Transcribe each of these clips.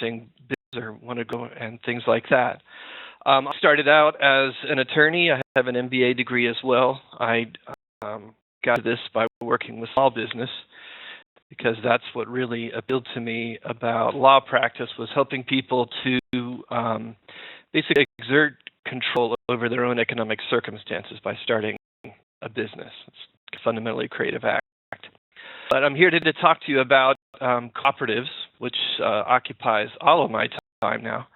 practicing business or want to go and things like that. I started out as an attorney. I have an MBA degree as well. I got to this by working with small business because that's what really appealed to me about law practice, was helping people to basically exert control over their own economic circumstances by starting a business. It's a fundamentally creative act. But I'm here today to talk to you about cooperatives, which occupies all of my time now,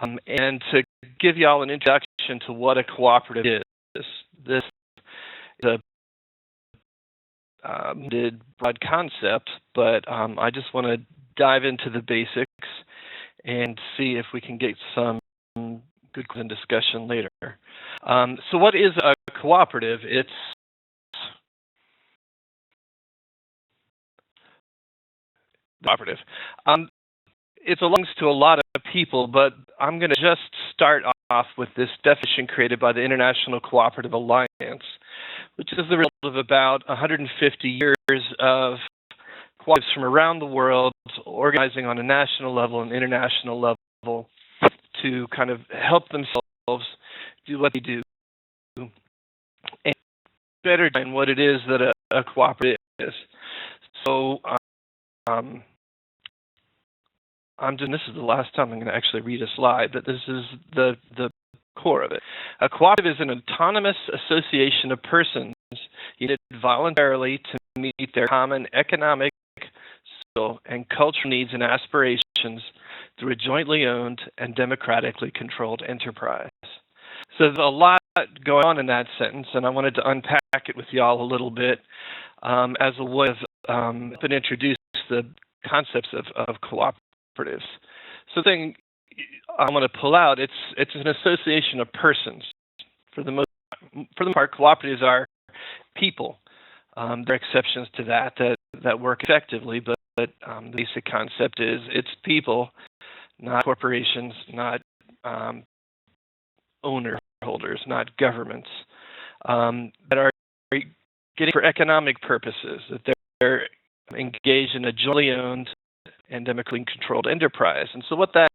and to give you all an introduction to what a cooperative is. This is a broad concept, but I just want to dive into the basics and see if we can get some good discussion later. So what is a cooperative? It's cooperative. It belongs to a lot of people, but I'm going to just start off with this definition created by the International Cooperative Alliance, which is the result of about 150 years of cooperatives from around the world organizing on a national level and international level to kind of help themselves do what they do and better define what it is that a cooperative is. So this is the last time I'm going to actually read a slide, but this is the core of it. A cooperative is an autonomous association of persons united voluntarily to meet their common economic, social, and cultural needs and aspirations through a jointly owned and democratically controlled enterprise. So there's a lot going on in that sentence, and I wanted to unpack it with y'all a little bit as a way of introduce the concepts of cooperatives. So the thing I want to pull out, it's an association of persons. For the most part, cooperatives are people. There are exceptions to that work effectively, but the basic concept is it's people, not corporations, not owner holders, not governments, that are getting for economic purposes, that they're engaged in a jointly owned and democratically controlled enterprise. And so what that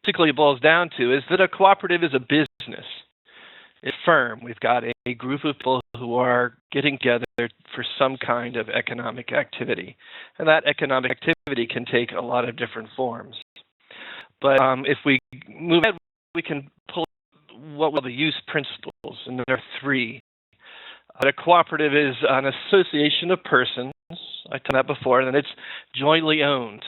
particularly boils down to is that a cooperative is a business. It's a firm. We've got a group of people who are getting together for some kind of economic activity. And that economic activity can take a lot of different forms. But if we move ahead, we can pull what were the use principles, and there are three. A cooperative is an association of persons. I told that before, and then it's jointly owned.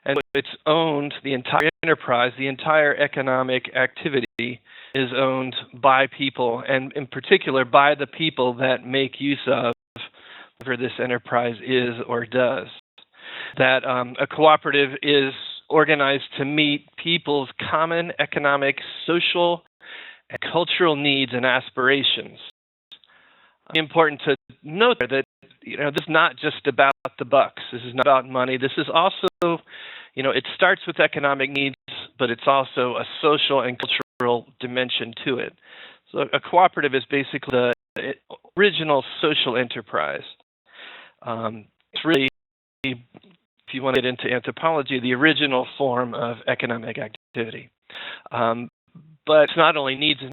And it's owned, the entire enterprise, the entire economic activity is owned by people, and in particular by the people that make use of whatever this enterprise is or does. That a cooperative is organized to meet people's common economic, social, and cultural needs and aspirations. It's important to note that this is not just about the bucks. This is not about money. This is also, it starts with economic needs, but it's also a social and cultural dimension to it. So a cooperative is basically the original social enterprise. It's really, if you want to get into anthropology, the original form of economic activity. But it's not only needs and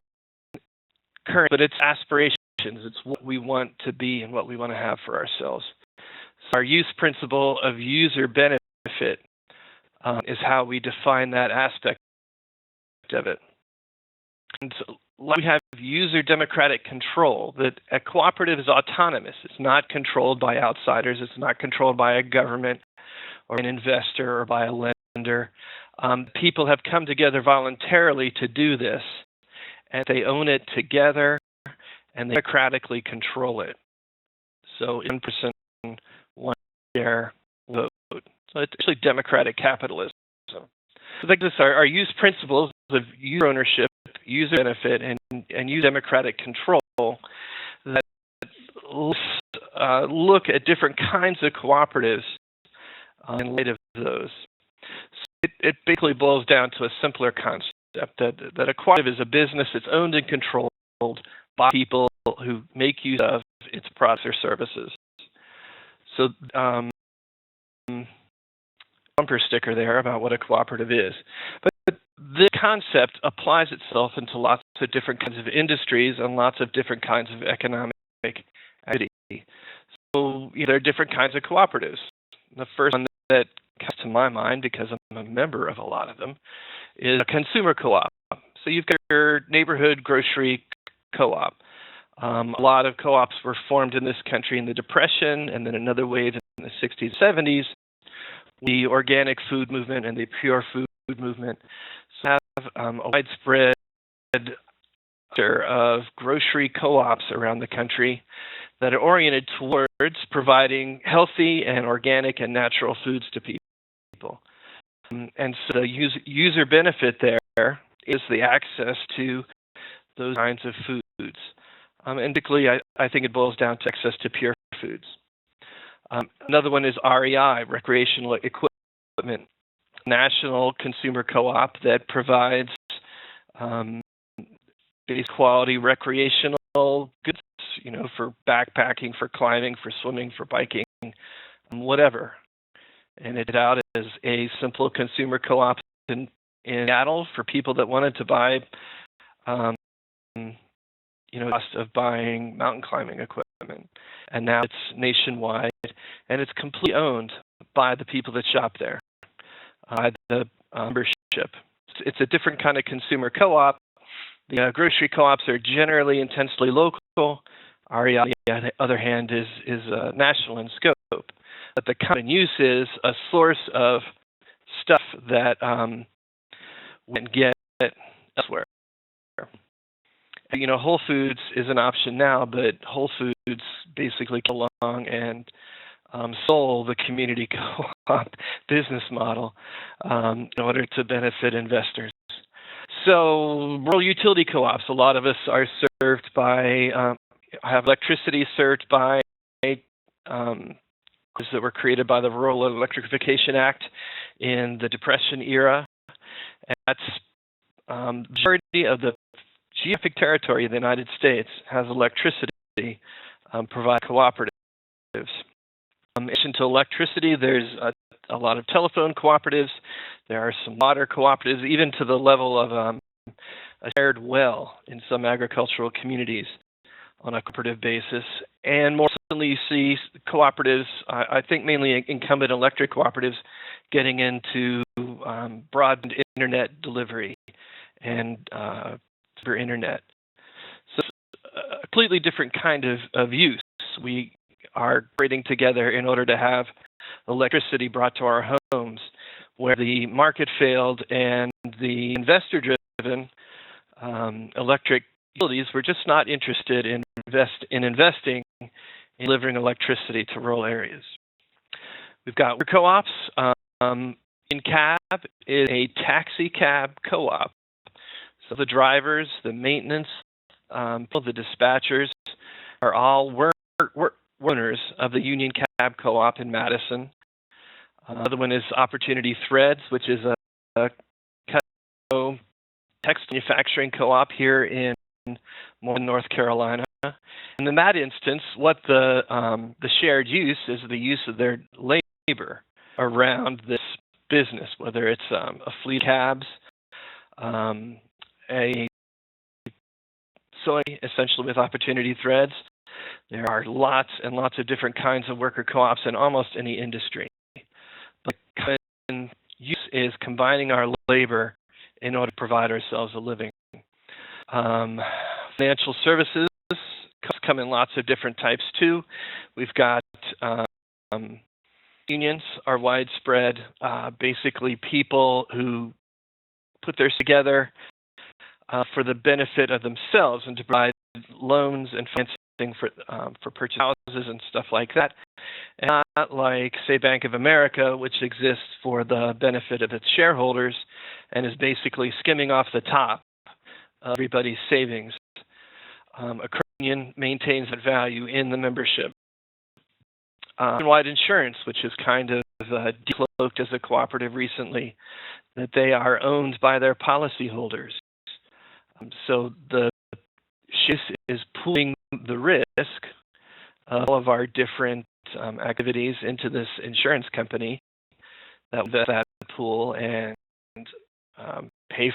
current, but it's aspirations. It's what we want to be and what we want to have for ourselves. So our use principle of user benefit is how we define that aspect of it. And so we have user democratic control, that a cooperative is autonomous. It's not controlled by outsiders. It's not controlled by a government or an investor or by a lender. People have come together voluntarily to do this, and they own it together, and they democratically control it. So one person, one share, vote. So it's actually democratic capitalism. So like this, our use principles of user ownership, user benefit, and user democratic control that look at different kinds of cooperatives in light of those. So it basically boils down to a simpler concept that a cooperative is a business that's owned and controlled by people who make use of its products or services. So bumper sticker there about what a cooperative is. But this concept applies itself into lots of different kinds of industries and lots of different kinds of economic activity. So there are different kinds of cooperatives. The first one that comes to my mind, because I'm a member of a lot of them, is a consumer co-op. So you've got your neighborhood grocery co-op. A lot of co-ops were formed in this country in the Depression, and then another wave in the 60s, 70s, the organic food movement and the pure food movement. So we have a widespread of grocery co-ops around the country that are oriented towards providing healthy and organic and natural foods to people. And so the user benefit there is the access to those kinds of foods. And particularly, I think it boils down to access to pure foods. Another one is REI, Recreational Equipment, national consumer co-op that provides base quality recreational goods, for backpacking, for climbing, for swimming, for biking, whatever. And it's out as a simple consumer co-op in Seattle for people that wanted to buy, cost of buying mountain climbing equipment. And now it's nationwide, and it's completely owned by the people that shop there, by the membership. It's a different kind of consumer co-op. The grocery co-ops are generally intensely local. REI, on the other hand, is national in scope. But the common use is a source of stuff that we can get elsewhere. Whole Foods is an option now, but Whole Foods basically came along and sold the community co-op business model in order to benefit investors. So rural utility co-ops, a lot of us are served by, have electricity served by that were created by the Rural Electrification Act in the Depression era. And that's the majority of the geographic territory of the United States has electricity provided cooperatives. In addition to electricity, there's a lot of telephone cooperatives. There are some water cooperatives, even to the level of a shared well in some agricultural communities on a cooperative basis. And more recently, you see cooperatives, I think mainly incumbent electric cooperatives, getting into broadband internet delivery and for internet. So it's a completely different kind of use. We are trading together in order to have electricity brought to our homes, where the market failed and the investor-driven electric utilities were just not interested in investing in delivering electricity to rural areas. We've got co-ops. In-cab is a taxi cab co-op. So the drivers, the maintenance, the dispatchers are all owners of the Union Cab Co-op in Madison. Another one is Opportunity Threads, which is a text manufacturing co-op here in North Carolina. And in that instance, what the shared use is the use of their labor around this business, whether it's a fleet cabs, a sewing, essentially with Opportunity Threads. There are lots and lots of different kinds of worker co-ops in almost any industry. But the common use is combining our labor in order to provide ourselves a living. Financial services come in lots of different types too. We've got unions are widespread, basically people who put theirs together for the benefit of themselves and to provide loans and financing for purchase houses and stuff like that. And not like, say, Bank of America, which exists for the benefit of its shareholders and is basically skimming off the top of everybody's savings. A credit union maintains that value in the membership. Nationwide insurance, which is kind of decloaked as a cooperative recently, that they are owned by their policyholders. So the shift is pooling the risk of all of our different activities into this insurance company that will invest that pool and pay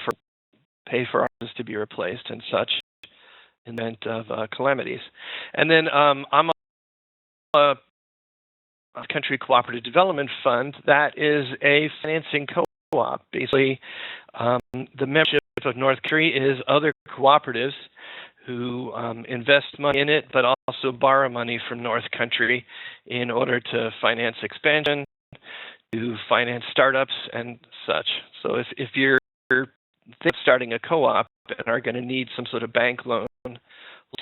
for ours to be replaced and such in the event of calamities. And then I'm a Country Cooperative Development Fund that is a financing co-op. Basically, the membership of North Country is other cooperatives who invest money in it, but also borrow money from North Country in order to finance expansion, to finance startups and such. So if you're starting a co-op and are going to need some sort of bank loan,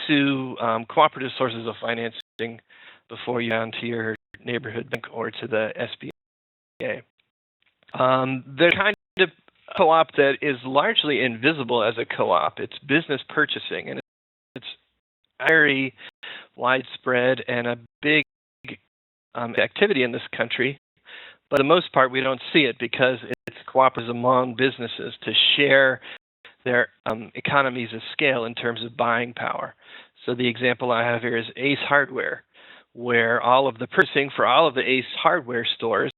to cooperative sources of financing before you down to your neighborhood bank or to the SBA. They're kind of co-op that is largely invisible as a co-op. It's business purchasing, and it's very widespread and a big activity in this country. But for the most part, we don't see it because it's cooperatives among businesses to share their economies of scale in terms of buying power. So the example I have here is Ace Hardware, where all of the purchasing for all of the Ace Hardware stores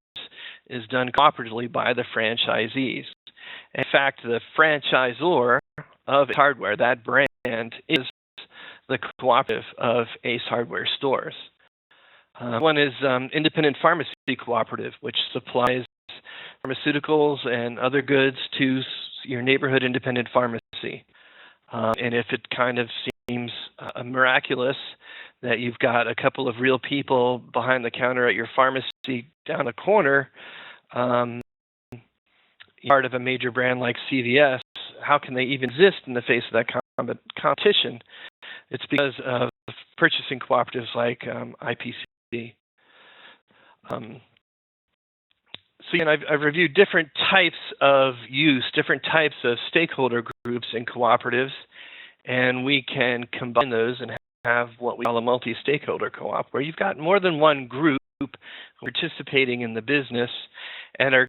is done cooperatively by the franchisees. In fact, the franchisor of Ace Hardware, that brand, is the cooperative of Ace Hardware stores. One is Independent Pharmacy Cooperative, which supplies pharmaceuticals and other goods to your neighborhood independent pharmacy. And if it kind of seems miraculous that you've got a couple of real people behind the counter at your pharmacy down the corner, part of a major brand like CVS, how can they even exist in the face of that competition? It's because of purchasing cooperatives like IPC. So again, I've reviewed different types of use, different types of stakeholder groups in cooperatives, and we can combine those and have what we call a multi-stakeholder co-op, where you've got more than one group participating in the business, and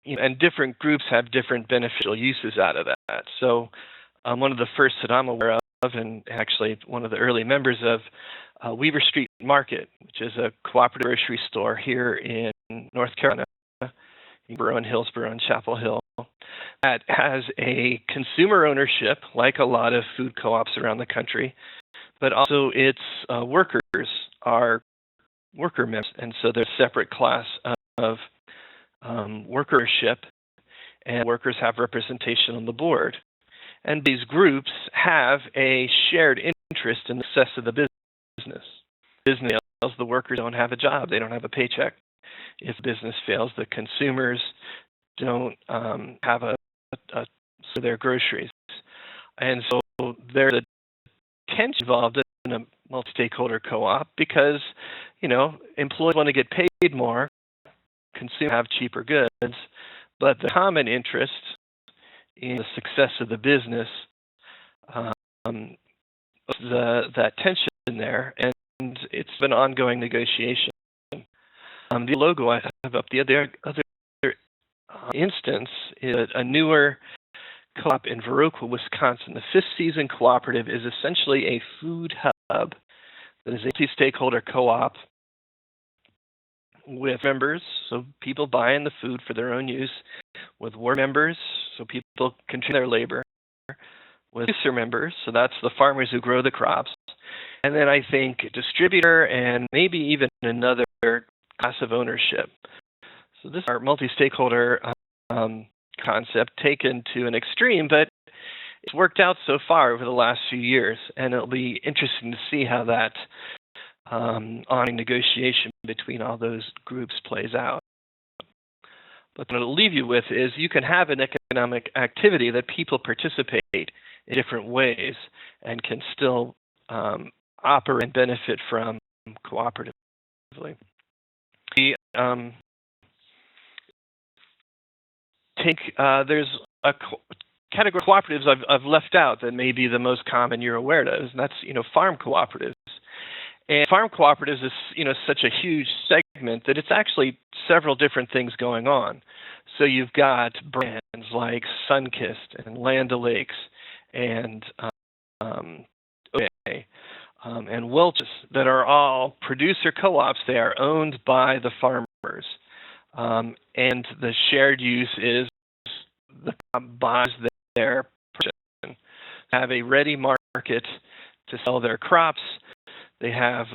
and different groups have different beneficial uses out of that. So one of the first that I'm aware of, and actually one of the early members of Weaver Street Market, which is a cooperative grocery store here in North Carolina, in Hillsborough and Chapel Hill, that has a consumer ownership, like a lot of food co-ops around the country, but also its workers are worker members, and so there's a separate class of workership, and workers have representation on the board. And these groups have a shared interest in the success of the business. Business fails, the workers don't have a job, they don't have a paycheck. If business fails, the consumers don't have so their groceries. And so there's a tension involved in a multi-stakeholder co-op because, employees want to get paid more, consumers have cheaper goods, but the common interest in the success of the business, that tension there, and it's an ongoing negotiation. The logo I have up, the other instance is a newer co-op in Viroqua, Wisconsin. The Fifth Season Cooperative is essentially a food hub that is a multi-stakeholder co-op with members, so people buying the food for their own use, with ward members, so people contribute their labor, with producer members, so that's the farmers who grow the crops, and then I think a distributor and maybe even another class of ownership. So this is our multi-stakeholder concept taken to an extreme, but it's worked out so far over the last few years, and it'll be interesting to see how that on negotiation between all those groups plays out. But what I'll leave you with is you can have an economic activity that people participate in different ways and can still operate and benefit from cooperatively. There's a category of cooperatives I've left out that may be the most common you're aware of, and that's farm cooperatives. And farm cooperatives is such a huge segment that it's actually several different things going on. So you've got brands like Sunkist and Land O'Lakes and and Welch's that are all producer co-ops. They are owned by the farmers. And the shared use is the buys their production, have a ready market to sell their crops. They have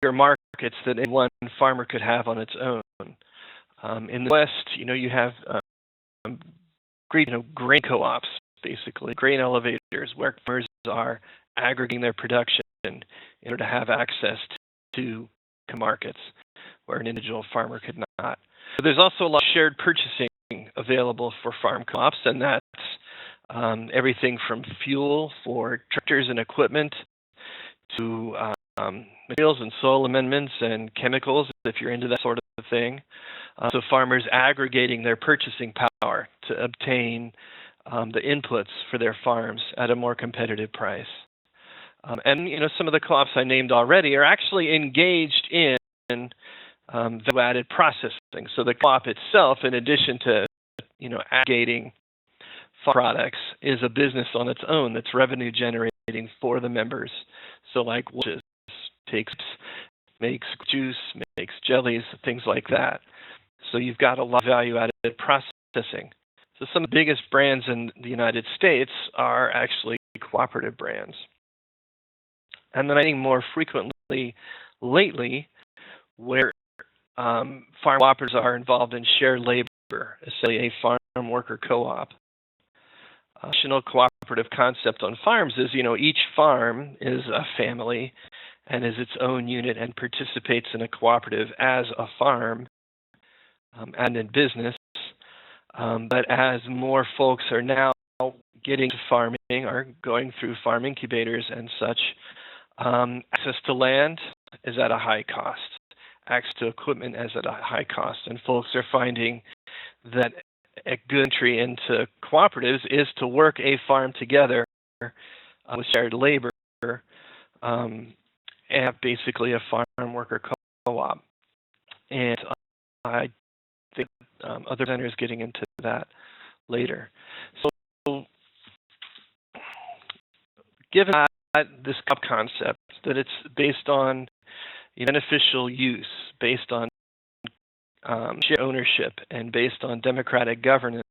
bigger markets that any one farmer could have on its own. In the West, you have grain co-ops, basically grain elevators, where farmers are aggregating their production in order to have access to markets where an individual farmer could not. But there's also a lot of shared purchasing available for farm co-ops, and that's everything from fuel for tractors and equipment to materials and soil amendments and chemicals, if you're into that sort of thing. So farmers aggregating their purchasing power to obtain the inputs for their farms at a more competitive price. And some of the co-ops I named already are actually engaged in value-added processing. So the co-op itself, in addition to aggregating products, is a business on its own that's revenue generating for the members. So like makes juice, makes jellies, things like that. So you've got a lot of value-added processing. So some of the biggest brands in the United States are actually cooperative brands. And then I think more frequently lately, where farm cooperatives are involved in shared labor, essentially a farm worker co-op. National cooperative concept on farms is, each farm is a family and is its own unit and participates in a cooperative as a farm and in business. But as more folks are now getting to farming, are going through farm incubators and such, access to land is at a high cost. Access to equipment is at a high cost. And folks are finding that a good entry into cooperatives is to work a farm together with shared labor and have basically a farm worker co-op. And I think other presenters getting into that later. So given that this concept, that it's based on beneficial use, based on shared ownership, and based on democratic governance,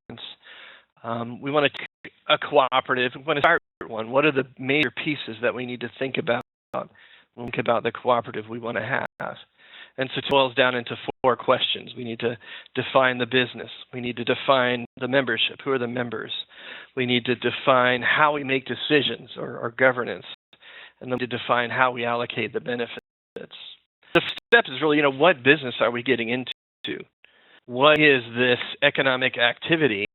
we want to take a cooperative. We want to start one. What are the major pieces that we need to think about when we think about the cooperative we want to have? And so it boils down into 4 questions. We need to define the business. We need to define the membership. Who are the members? We need to define how we make decisions or governance. And then we need to define how we allocate the benefits. The step is really, what business are we getting into? What is this economic activity,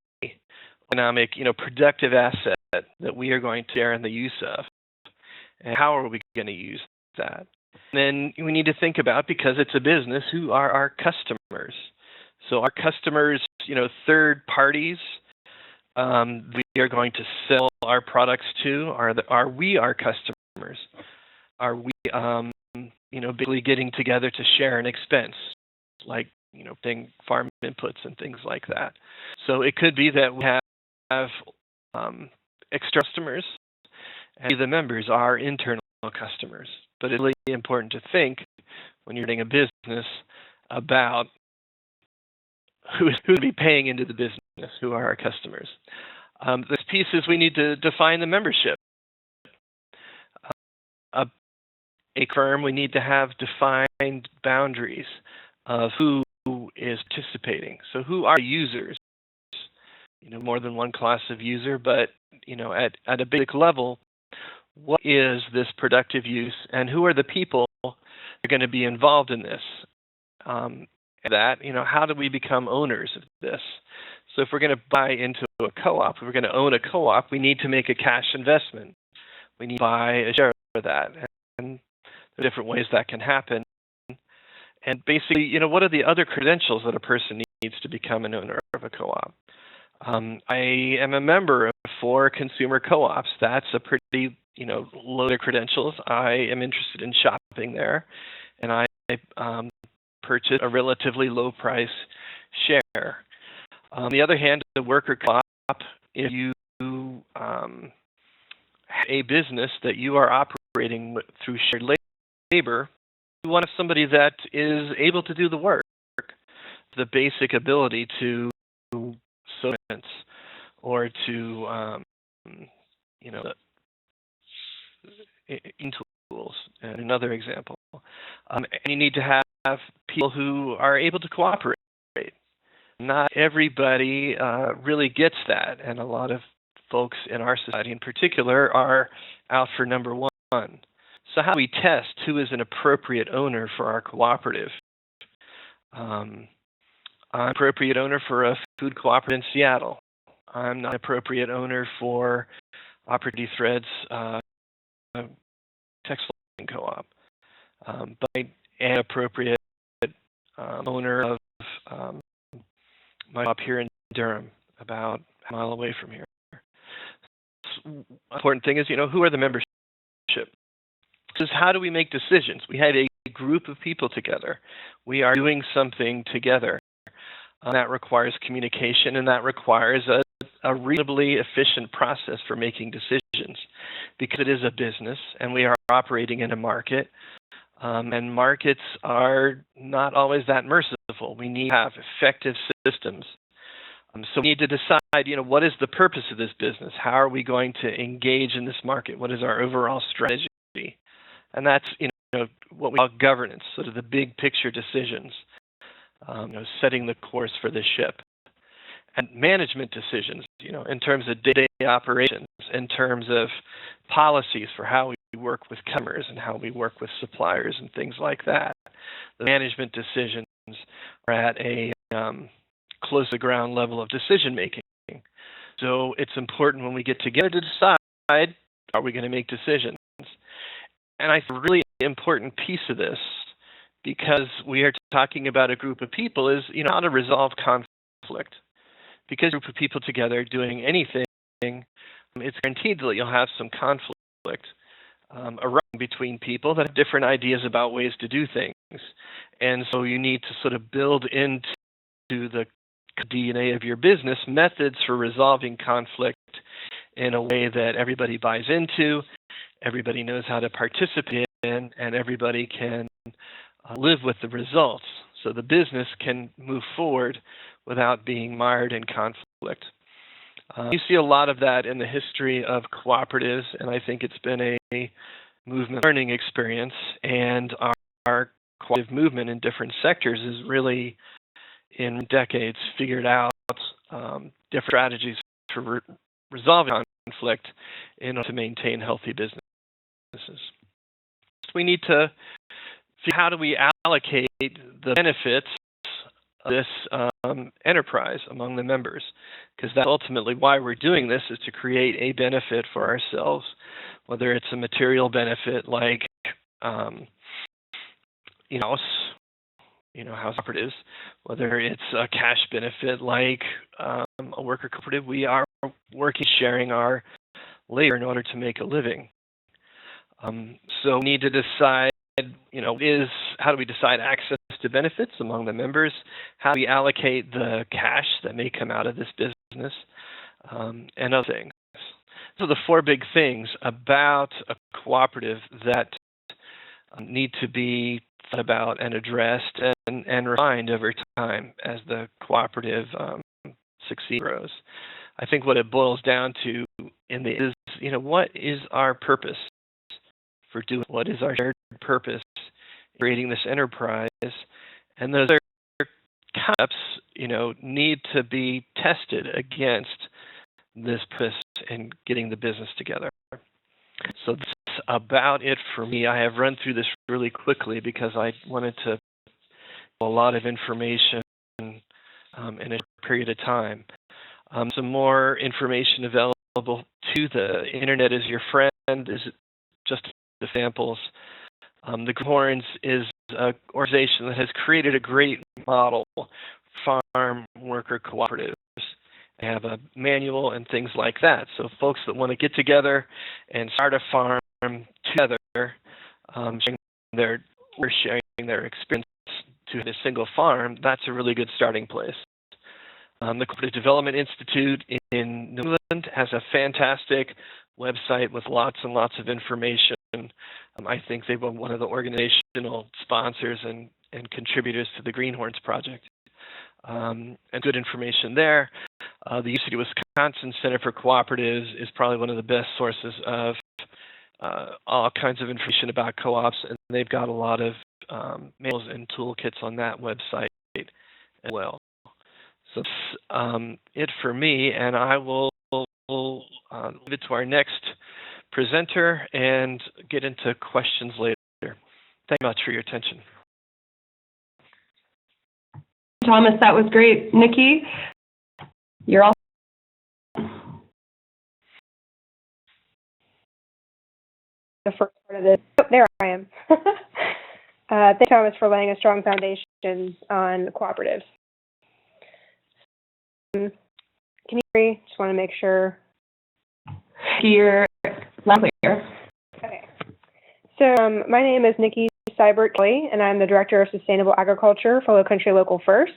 economic, productive asset that we are going to share in the use of? And how are we going to use that? And then we need to think about, because it's a business, who are our customers? So our customers, third parties we are going to sell our products to, are we our customers? Are we, basically getting together to share an expense, like, farm inputs and things like that? So it could be that we have external customers, and the members are internal customers. But it's really important to think, when you're running a business, about who would be paying into the business, who are our customers. This piece is we need to define the membership. A firm, we need to have defined boundaries of who is participating. So who are users? More than one class of user, but at a basic level, what is this productive use, and who are the people that are going to be involved in this? How do we become owners of this? So if we're going to buy into a co-op, if we're going to own a co-op, we need to make a cash investment. We need to buy a share of that, and there are different ways that can happen. And basically, what are the other credentials that a person needs to become an owner of a co-op? I am a member of 4 consumer co-ops. That's a pretty load of credentials. I am interested in shopping there, and I purchase a relatively low price share. On the other hand, the worker co-op, if you have a business that you are operating through shared labor, want somebody that is able to do the work, the basic ability to supplements or to, in tools, and another example. And you need to have people who are able to cooperate. Not everybody really gets that, and a lot of folks in our society in particular are out for number one. So how do we test who is an appropriate owner for our cooperative? I'm an appropriate owner for a food cooperative in Seattle. I'm not an appropriate owner for Opportunity Thread's textile co-op. But I am an appropriate owner of my shop here in Durham, about a mile away from here. The important thing is, who are the membership? This is how do we make decisions? We have a group of people together. We are doing something together. That requires communication, and that requires a reasonably efficient process for making decisions, because it is a business and we are operating in a market, and markets are not always that merciful. We need to have effective systems. So we need to decide, what is the purpose of this business? How are we going to engage in this market? What is our overall strategy? And that's, what we call governance, sort of the big picture decisions, setting the course for the ship. And management decisions, in terms of day-to-day operations, in terms of policies for how we work with customers and how we work with suppliers and things like that. The management decisions are at a close to ground level of decision making. So it's important when we get together to decide, are we going to make decisions? And I think a really important piece of this, because we are talking about a group of people, is how to resolve conflict. Because a group of people together doing anything, it's guaranteed that you'll have some conflict arising between people that have different ideas about ways to do things. And so you need to sort of build into the DNA of your business methods for resolving conflict in a way that everybody buys into, everybody knows how to participate in, and everybody can live with the results. So the business can move forward without being mired in conflict. You see a lot of that in the history of cooperatives, and I think it's been a movement learning experience, and our cooperative movement in different sectors is really, in decades, figured out different strategies for resolving conflict in order to maintain healthy businesses. So we need to figure out how do we allocate the benefits of this enterprise among the members, because that's ultimately why we're doing this, is to create a benefit for ourselves, whether it's a material benefit like house operatives, whether it's a cash benefit like a worker cooperative. We are working, sharing our labor in order to make a living. So we need to decide, how do we decide access to benefits among the members? How do we allocate the cash that may come out of this business, and other things? So the four big things about a cooperative that need to be thought about and addressed and refined over time as the cooperative succeeds, grows. I think what it boils down to is, what is our purpose for doing? What is our shared purpose in creating this enterprise? And those concepts, need to be tested against this purpose in getting the business together. So that's about it for me. I have run through this really quickly because I wanted to give a lot of information in a period of time. Some more information available to the internet is your friend, is just examples. The Greenhorns is an organization that has created a great model for farm worker cooperatives. They have a manual and things like that. So folks that want to get together and start a farm together, sharing their experience to a single farm, that's a really good starting place. The Cooperative Development Institute in New England has a fantastic website with lots and lots of information I think they were one of the organizational sponsors and contributors to the Greenhorns Project. And good information there. The UC Wisconsin Center for Cooperatives is probably one of the best sources of all kinds of information about co-ops, and they've got a lot of manuals and toolkits on that website as well. So that's it for me, and I will leave it to our next presenter and get into questions later. Thank you much for your attention. Thomas, that was great. Nikki, you're all. The first part of this. Oh, there I am. Thank you, Thomas, for laying a strong foundation on cooperatives. Can you hear me? Just want to make sure you're loud and clear. Okay. So my name is Nikki Seibert, Kelley, and I'm the Director of Sustainable Agriculture for Lowcountry Local First.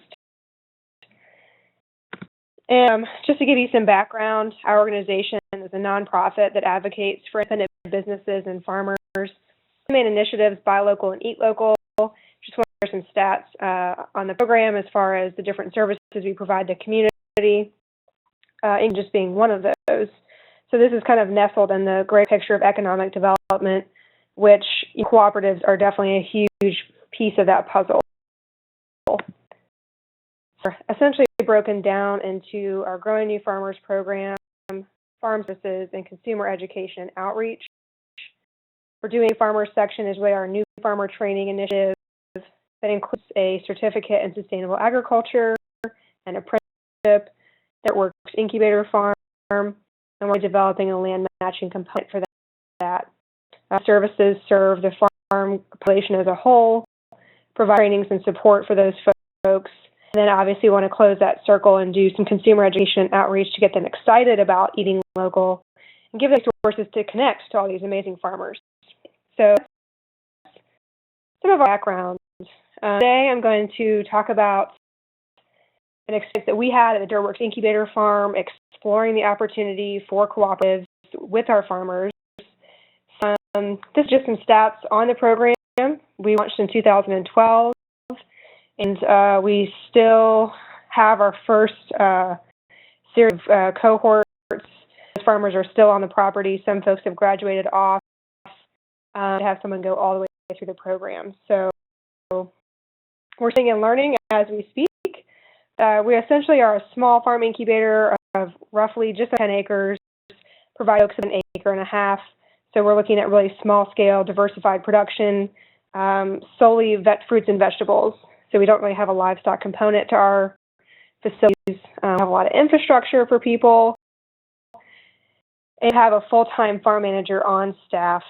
And just to give you some background, our organization is a nonprofit that advocates for independent businesses and farmers. The main initiatives: buy local and eat local. Just want to share some stats on the program as far as the different services we provide to community, and just being one of those. So this is kind of nestled in the great picture of economic development, which cooperatives are definitely a huge piece of that puzzle. Essentially broken down into our Growing New Farmers program, farm services, and consumer education and outreach. We're doing farmers section is really our new farmer training initiative that includes a certificate in sustainable agriculture and apprenticeship that works Incubator Farm, and we're developing a land matching component for that. Services serve the farm population as a whole, provide trainings and support for those folks, and then obviously want to close that circle and do some consumer education outreach to get them excited about eating local and give them resources to connect to all these amazing farmers. So some of our background. Today I'm going to talk about an experience that we had at the DirtWorks Incubator Farm, exploring the opportunity for cooperatives with our farmers. This is just some stats on the program. We launched in 2012, and we still have our first series of cohorts. Farmers are still on the property. Some folks have graduated off to have someone go all the way through the program. So we're seeing and learning as we speak. We essentially are a small farm incubator of roughly just 10 acres, provide folks an acre and a half. So we're looking at really small-scale, diversified production, solely fruits and vegetables. So we don't really have a livestock component to our facilities. We have a lot of infrastructure for people, and have a full-time farm manager on staff,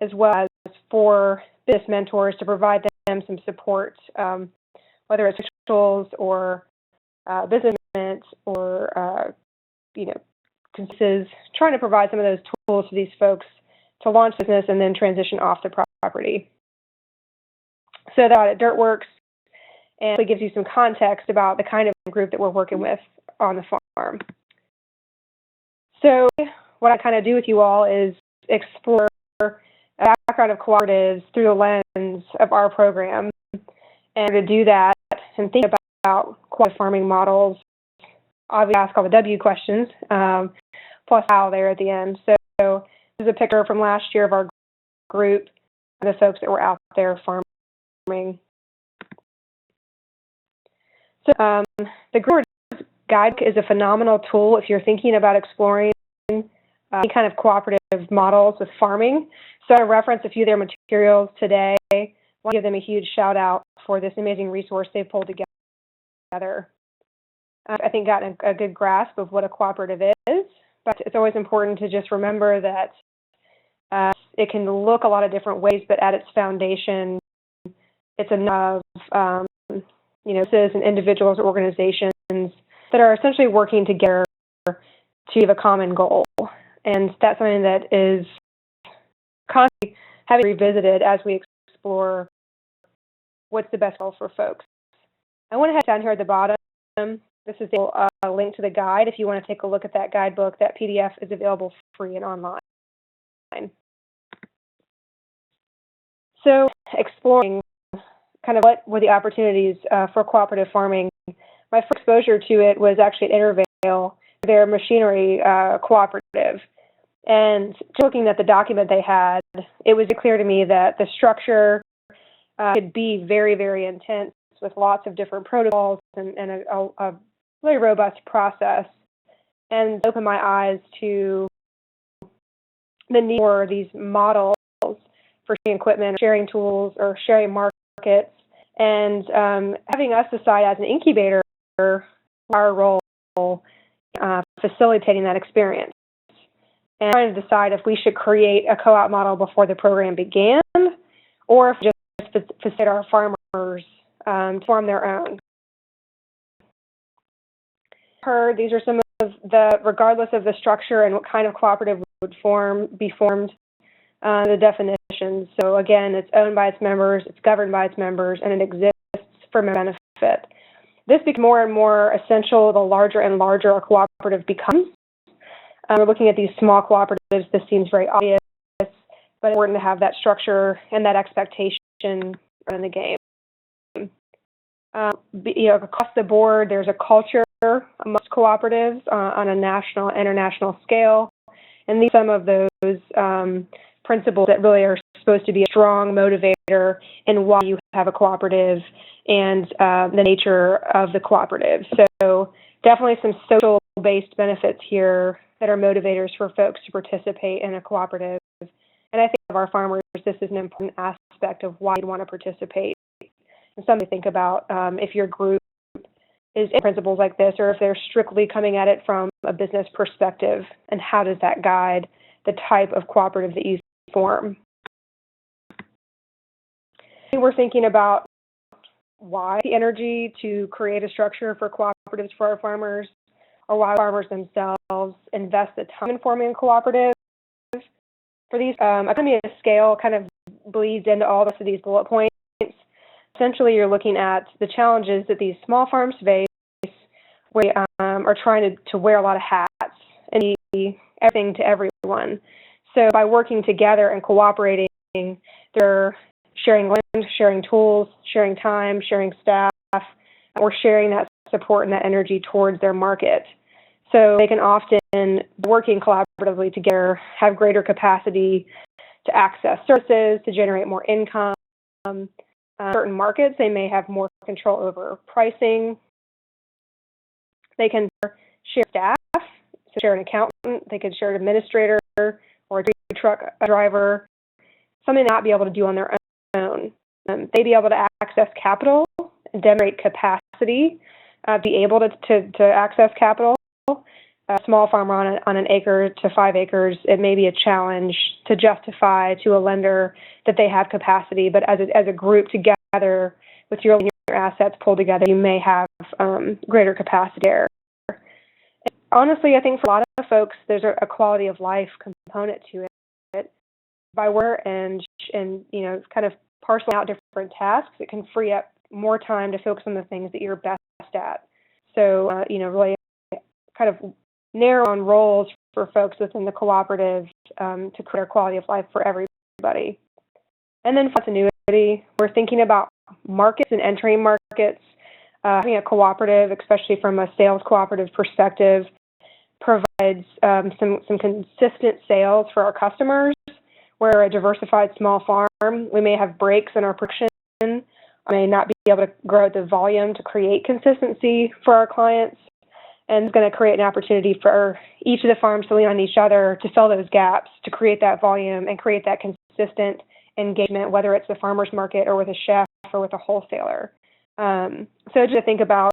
as well as 4 business mentors to provide them some support, whether it's tools or business or trying to provide some of those tools to these folks to launch business and then transition off the property. So that at DirtWorks, and it gives you some context about the kind of group that we're working with on the farm. So what I kind of do with you all is explore a background of cooperatives through the lens of our program, and to do that and think about cooperative farming models, obviously ask all the W questions, plus how there at the end. So this is a picture from last year of our group, the folks that were out there farming. So the Growers Guide is a phenomenal tool if you're thinking about exploring any kind of cooperative models with farming. So I reference a few of their materials today. I want to give them a huge shout out for this amazing resource they pulled together. I think got a good grasp of what a cooperative is, but it's always important to just remember that it can look a lot of different ways, but at its foundation, it's enough businesses and individuals or organizations that are essentially working together to have a common goal. And that's something that is constantly having revisited as we explore what's the best goal for folks. I want to head down here at the bottom. This is a link to the guide. If you want to take a look at that guidebook, that PDF is available free and online. So exploring kind of what were the opportunities for cooperative farming. My first exposure to it was actually at Intervale, their machinery cooperative. And looking at the document they had, it was clear to me that the structure could be very, very intense with lots of different protocols and a really robust process, and opened my eyes to the need for these models for sharing equipment, or sharing tools, or sharing markets, and having us decide as an incubator our role facilitating that experience, and trying to decide if we should create a co-op model before the program began, or if just facilitate our farmers to form their own. These are some of the, regardless of the structure and what kind of cooperative would be formed, the definitions. So again, it's owned by its members, it's governed by its members, and it exists for benefit. This becomes more and more essential the larger and larger a cooperative becomes. We're looking at these small cooperatives. This seems very obvious, but it's important to have that structure and that expectation in the game. Across the board, there's a culture amongst cooperatives on a national, international scale, and these are some of those principles that really are supposed to be a strong motivator in why you have a cooperative and the nature of the cooperative. So definitely some social-based benefits here that are motivators for folks to participate in a cooperative. And I think of our farmers, this is an important aspect of why you'd want to participate. And something to think about if your group is in principles like this, or if they're strictly coming at it from a business perspective, and how does that guide the type of cooperative that you form. We're thinking about why the energy to create a structure for cooperatives for our farmers, or why farmers themselves invest the time in forming a cooperative. For these, economy of scale kind of bleeds into all the rest of these bullet points. Essentially, you're looking at the challenges that these small farms face, where they are trying to wear a lot of hats and be everything to everyone. So by working together and cooperating, they're sharing land, sharing tools, sharing time, sharing staff, or sharing that support and that energy towards their market. So they can often, working collaboratively together, have greater capacity to access services, to generate more income. Certain markets, they may have more control over pricing. They can share staff, so share an accountant, they could share an administrator or a truck driver, something they not be able to do on their own. They'd be able to access capital and demonstrate capacity, be able to access capital. A small farmer on an acre to 5 acres, it may be a challenge to justify to a lender that they have capacity, but as a group together with your assets pulled together, you may have greater capacity there. And honestly, I think for a lot of folks, there's a quality of life component to it. By work and kind of parceling out different tasks, it can free up more time to focus on the things that you're best at. So, really kind of narrow on roles for folks within the cooperative to create a quality of life for everybody. And then continuity, we're thinking about markets and entering markets. Having a cooperative, especially from a sales cooperative perspective, provides some consistent sales for our customers. We're a diversified small farm. We may have breaks in our production. I may not be able to grow the volume to create consistency for our clients. And it's going to create an opportunity for each of the farms to lean on each other to fill those gaps, to create that volume and create that consistent engagement, whether it's the farmer's market or with a chef or with a wholesaler. So just to think about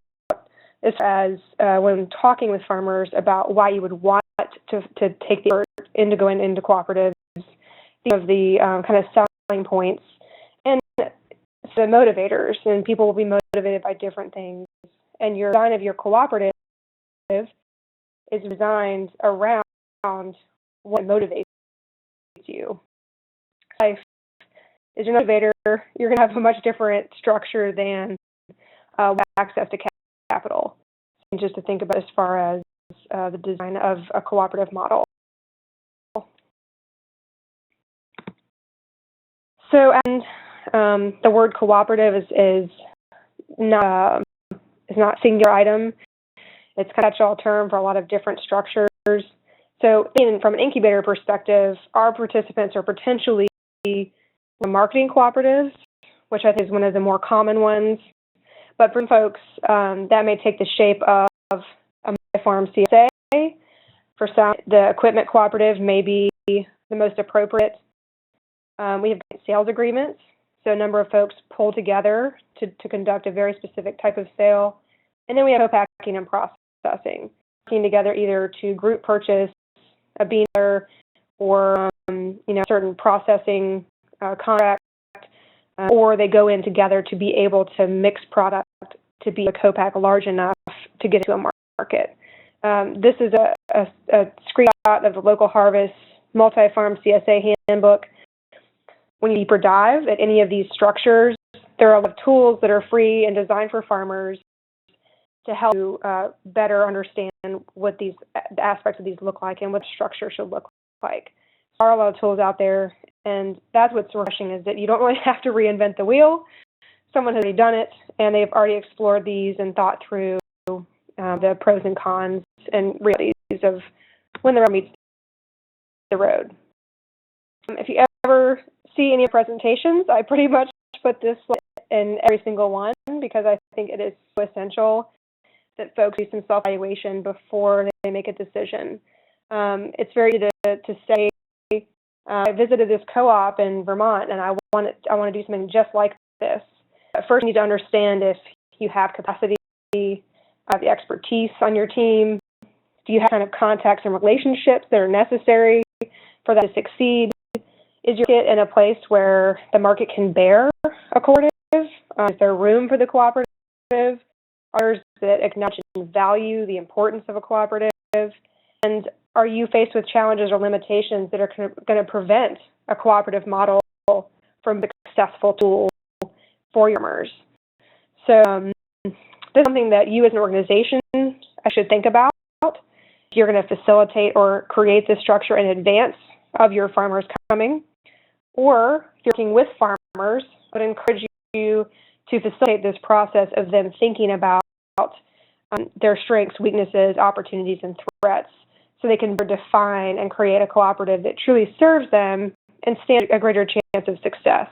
as when talking with farmers about why you would want to take the effort into going into cooperatives, think of the kind of selling points and the motivators, and people will be motivated by different things. And your design of your cooperative is designed around what motivates you. Life is your motivator. You're going to have a much different structure than access to capital. And just to think about as far as the design of a cooperative model. So, and the word cooperative is not a singular item. It's kind of a catch-all term for a lot of different structures. So from an incubator perspective, our participants are potentially marketing cooperatives, which I think is one of the more common ones. But for folks, that may take the shape of a farm CSA. For some, the equipment cooperative may be the most appropriate. We have sales agreements, so a number of folks pull together to conduct a very specific type of sale. And then we have co-packing and processing, working together either to group purchase a beaner or certain processing contract, or they go in together to be able to mix product to be a co-pack large enough to get into a market. This is a screenshot of the Local Harvest Multi-Farm CSA Handbook. When you deeper dive at any of these structures, there are a lot of tools that are free and designed for farmers to help you better understand what the aspects of these look like and what the structure should look like. There are a lot of tools out there, and that's what's refreshing, is that you don't really have to reinvent the wheel. Someone has already done it, and they've already explored these and thought through the pros and cons and realities of when the road meets the road. If you ever see any presentations, I pretty much put this in every single one because I think it is so essential that folks do some self-evaluation before they make a decision. It's very easy to say, I visited this co-op in Vermont and I want to do something just like this. First, you need to understand if you have capacity, the expertise on your team. Do you have kind of contacts and relationships that are necessary for that to succeed? Is your market in a place where the market can bear a cooperative? Is there room for the cooperative? Others that acknowledge and value the importance of a cooperative? And are you faced with challenges or limitations that are going to prevent a cooperative model from being a successful tool for your farmers? So this is something that you as an organization should think about. If you're going to facilitate or create this structure in advance of your farmers coming, or if you're working with farmers, I would encourage you to facilitate this process of them thinking about their strengths, weaknesses, opportunities, and threats, so they can define and create a cooperative that truly serves them and stand a greater chance of success.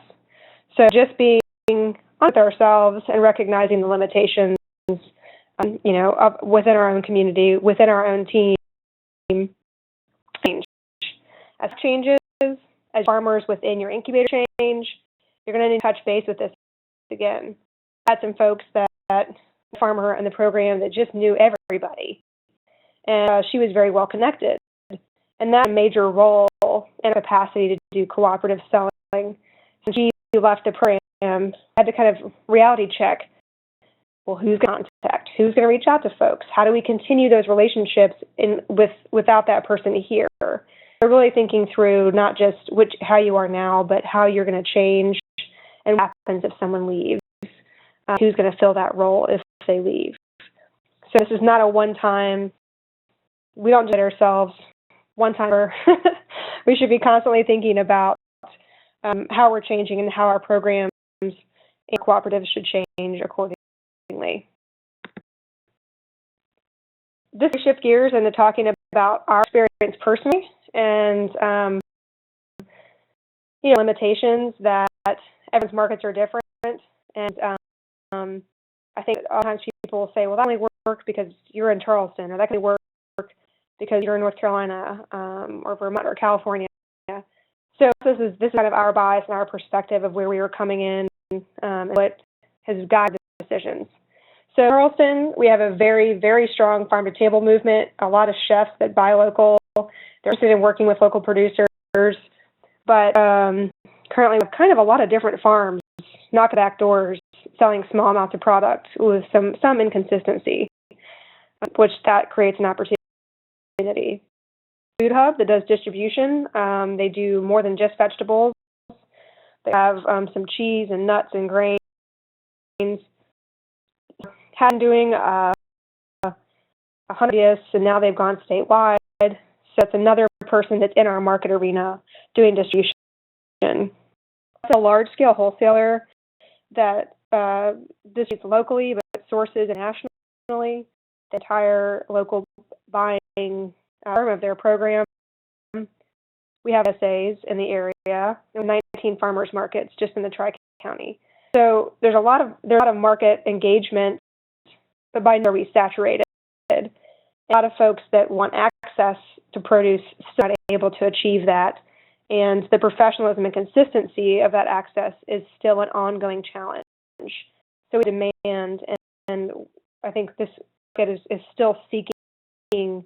So just being honest with ourselves and recognizing the limitations, within our own community, within our own team, change. As changes, as farmers within your incubator change, you're going to need to touch base with this again. I had some folks that farmer in the program that just knew everybody, and she was very well connected, and that had a major role and capacity to do cooperative selling. So she left the program, had to kind of reality check. Well, who's going to contact? Who's going to reach out to folks? How do we continue those relationships without that person here? They're really thinking through not just how you are now, but how you're going to change and what happens if someone leaves. Who's going to fill that role if they leave? So this is not a one-time, we don't do it ourselves, one-timer. We should be constantly thinking about how we're changing and how our programs and cooperatives should change accordingly. This shift gears into talking about our experience personally and limitations that everyone's markets are different, and I think a lot of times people will say, well, that only works because you're in Charleston, or that can work because you're in North Carolina or Vermont or California. So this is kind of our bias and our perspective of where we were coming in and what has guided the decisions. So in Charleston, we have a very, very strong farm-to-table movement, a lot of chefs that buy local. They're interested in working with local producers. But currently we have kind of a lot of different farms knocking back doors, selling small amounts of product with some inconsistency, which that creates an opportunity. Food Hub that does distribution, they do more than just vegetables. They have some cheese and nuts and grains. Had been doing 100 years, and now they've gone statewide. So it's another person that's in our market arena doing distribution. a large-scale wholesaler that distributes locally but sources nationally. The entire local buying arm of their program. We have SAs in the area, and 19 farmers markets just in the Tri-County. So there's a lot of market engagement, but by now we're saturated. A lot of folks that want access to produce still not able to achieve that, and the professionalism and consistency of that access is still an ongoing challenge. So we demand, and I think this market is still seeking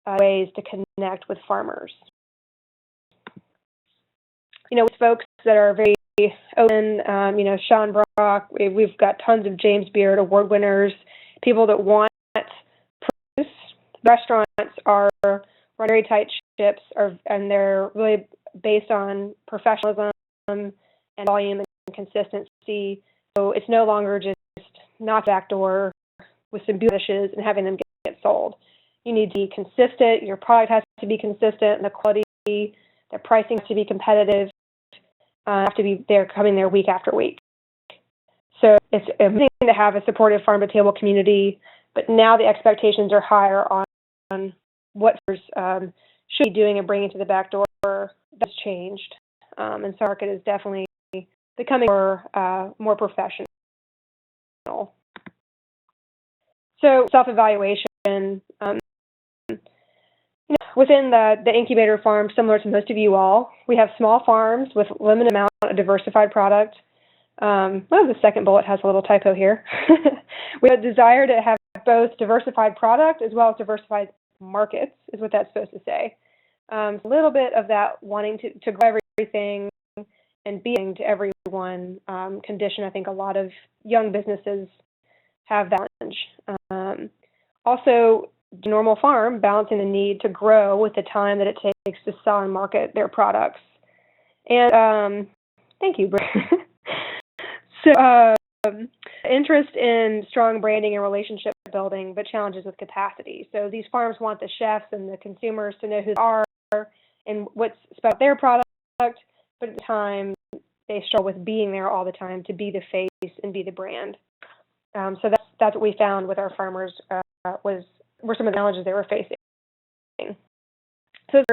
ways to connect with farmers. With folks that are very open, Sean Brock, we've got tons of James Beard award winners, people that want produce. Restaurants are very tight ships, and they're really based on professionalism and volume and consistency. So it's no longer just knock back door with some beautiful dishes and having them get sold. You need to be consistent. Your product has to be consistent, and the quality, the pricing has to be competitive. Have to be there, coming there week after week. So it's amazing to have a supportive farm-to-table community, but now the expectations are higher on what farmers should be doing and bringing to the back door. That's changed, and so the market is definitely becoming more professional. So self-evaluation. Within the incubator farm, similar to most of you all, we have small farms with limited amount of diversified product. The second bullet has a little typo here. We have a desire to have both diversified product as well as diversified markets, is what that's supposed to say. A little bit of that wanting to grow everything and being to everyone condition. I think a lot of young businesses have that challenge. Also, the normal farm, balancing the need to grow with the time that it takes to sell and market their products. And thank you, Britt. So interest in strong branding and relationship building, but challenges with capacity. So these farms want the chefs and the consumers to know who they are and what's about their product, but at the time they struggle with being there all the time to be the face and be the brand. So that's what we found with our farmers were some of the challenges they were facing. So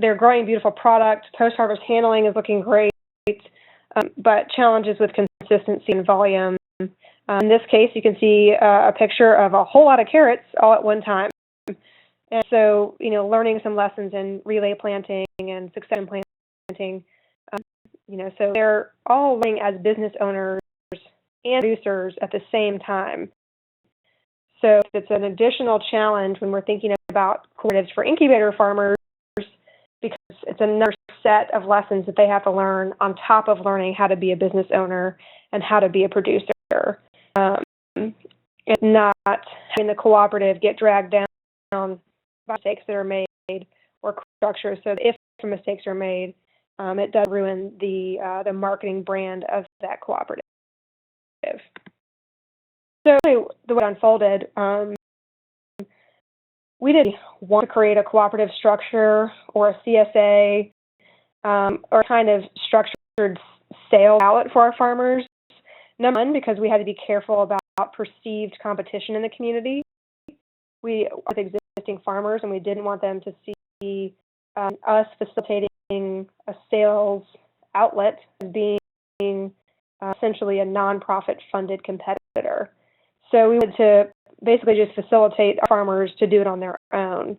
they're growing beautiful product. Post-harvest handling is looking great, but challenges with consistency and volume. In this case, you can see a picture of a whole lot of carrots all at one time. And so, learning some lessons in relay planting and succession planting. So they're all learning as business owners and producers at the same time. So it's an additional challenge when we're thinking about cooperatives for incubator farmers, because it's another set of lessons that they have to learn on top of learning how to be a business owner and how to be a producer. It's not having the cooperative get dragged down by mistakes that are made or structure. So if mistakes are made, it does ruin the marketing brand of that cooperative. So the way it unfolded, we didn't want to create a cooperative structure or a CSA or kind of structured sales outlet for our farmers. Number one, because we had to be careful about perceived competition in the community. We with existing farmers, and we didn't want them to see us facilitating a sales outlet as being essentially a nonprofit funded competitor. So we wanted to basically just facilitate our farmers to do it on their own.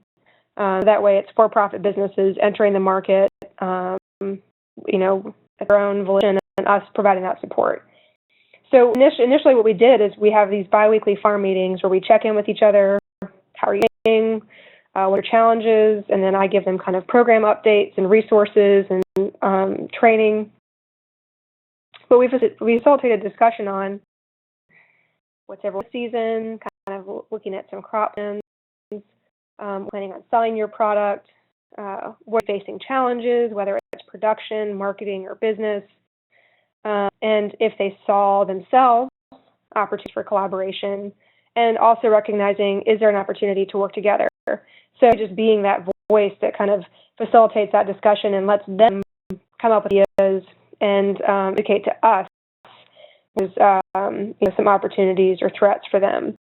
That way it's for-profit businesses entering the market, at their own volition, and us providing that support. So initially what we did is we have these biweekly farm meetings where we check in with each other. How are you doing? What are challenges? And then I give them kind of program updates and resources and training. But we facilitated discussion on what's every season, kind of looking at some crop plans, planning on selling your product, what facing challenges, whether it's production, marketing, or business, and if they saw themselves opportunities for collaboration, and also recognizing, is there an opportunity to work together? So just being that voice that kind of facilitates that discussion and lets them come up with ideas and indicate to us some opportunities or threats for them.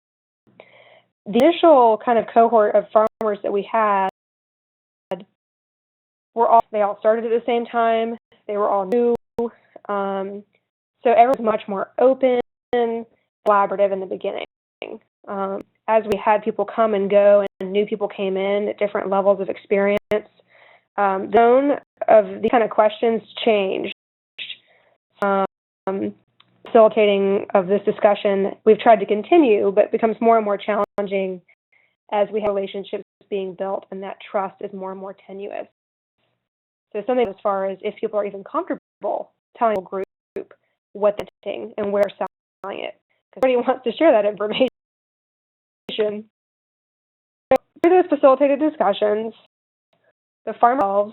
The initial kind of cohort of farmers that we had they all started at the same time. They were all new. So everyone was much more open, collaborative in the beginning. As we had people come and go and new people came in at different levels of experience, the zone of these kind of questions changed. Facilitating of this discussion, we've tried to continue, but it becomes more and more challenging as we have relationships being built and that trust is more and more tenuous. So something as far as if people are even comfortable telling a group what they're doing and where they're selling it, because everybody wants to share that information. So through those facilitated discussions, the farmers,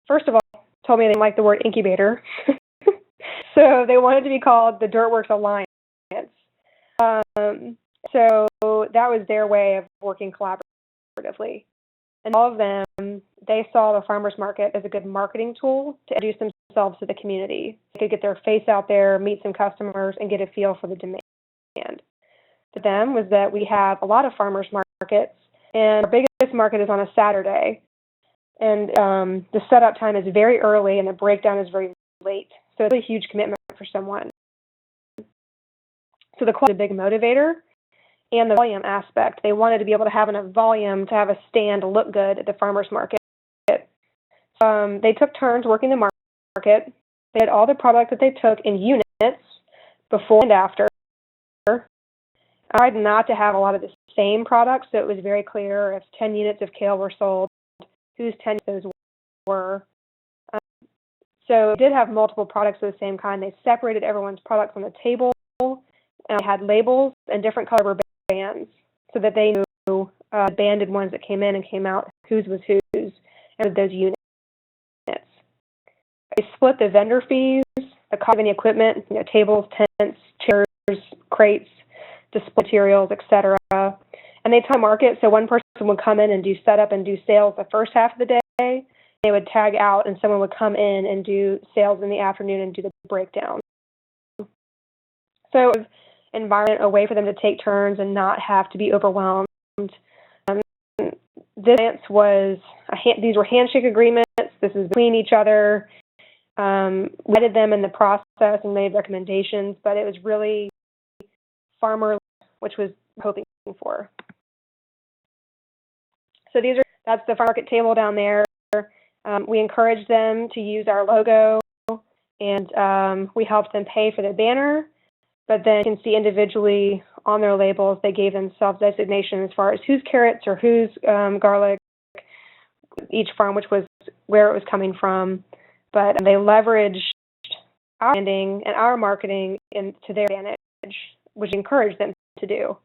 first of all, told me they didn't like the word incubator. So they wanted to be called the Dirtworks Alliance. So that was their way of working collaboratively. And all of them, they saw the farmers market as a good marketing tool to introduce themselves to the community. They could get their face out there, meet some customers, and get a feel for the demand. For them was that we have a lot of farmers markets, and our biggest market is on a Saturday. And the setup time is very early, and the breakdown is very late. So it's a huge commitment for someone. So the quality is a big motivator, and the volume aspect. They wanted to be able to have enough volume to have a stand to look good at the farmers market. They took turns working the market. They had all the product that they took in units before and after. I tried not to have a lot of the same products, so it was very clear if 10 units of kale were sold, whose 10 those were. So they did have multiple products of the same kind. They separated everyone's products on the table and had labels and different color bands so that they knew banded ones that came in and came out, whose was whose, and those units. They split the vendor fees, the cost of any equipment, tables, tents, chairs, crates, display materials, etc. And they time market, so one person would come in and do setup and do sales the first half of the day. They would tag out, and someone would come in and do sales in the afternoon and do the breakdown. So it was an environment, a way for them to take turns and not have to be overwhelmed. This was these were handshake agreements. This is between each other. We guided them in the process and made recommendations, but it was really farmer, which was hoping for. So that's the farm market table down there. We encouraged them to use our logo, and we helped them pay for their banner. But then you can see individually on their labels, they gave themselves designation as far as whose carrots or whose garlic, each farm, which was where it was coming from. But they leveraged our branding and our marketing to their advantage, which encouraged them to do.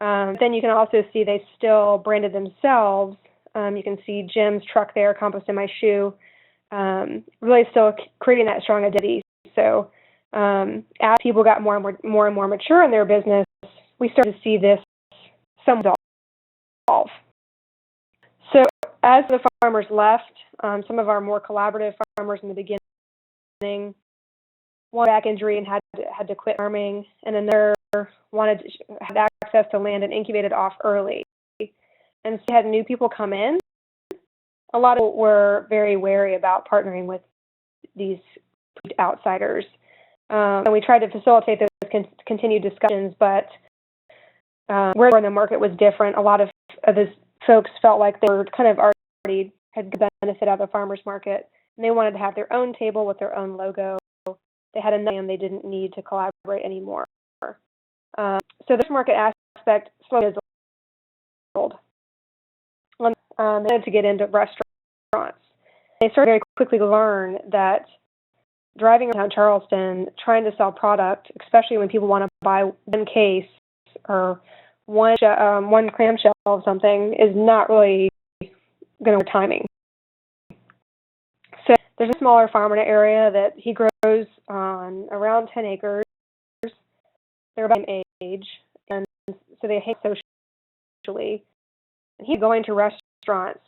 Then you can also see they still branded themselves. You can see Jim's truck there, Compost in My Shoe, really still creating that strong identity. So as people got more and more mature in their business, we started to see this somewhat evolve. So as the farmers left, some of our more collaborative farmers in the beginning, one back injury and had to quit farming, and another had access to land and incubated off early. And so had new people come in. A lot of people were very wary about partnering with these outsiders. And we tried to facilitate those continued discussions, but where in the market was different. A lot of those folks felt like they were kind of already had the benefit of a farmer's market, and they wanted to have their own table with their own logo. They had enough, and they didn't need to collaborate anymore. So this market aspect slowly fizzled. They had to get into restaurants. They started very quickly to learn that driving around Charleston, trying to sell product, especially when people want to buy one case or one clamshell of something, is not really going to be timing. So there's a smaller farmer in the area that he grows on around 10 acres. They're about the same age, and so they hang socially. And he's going to restaurants,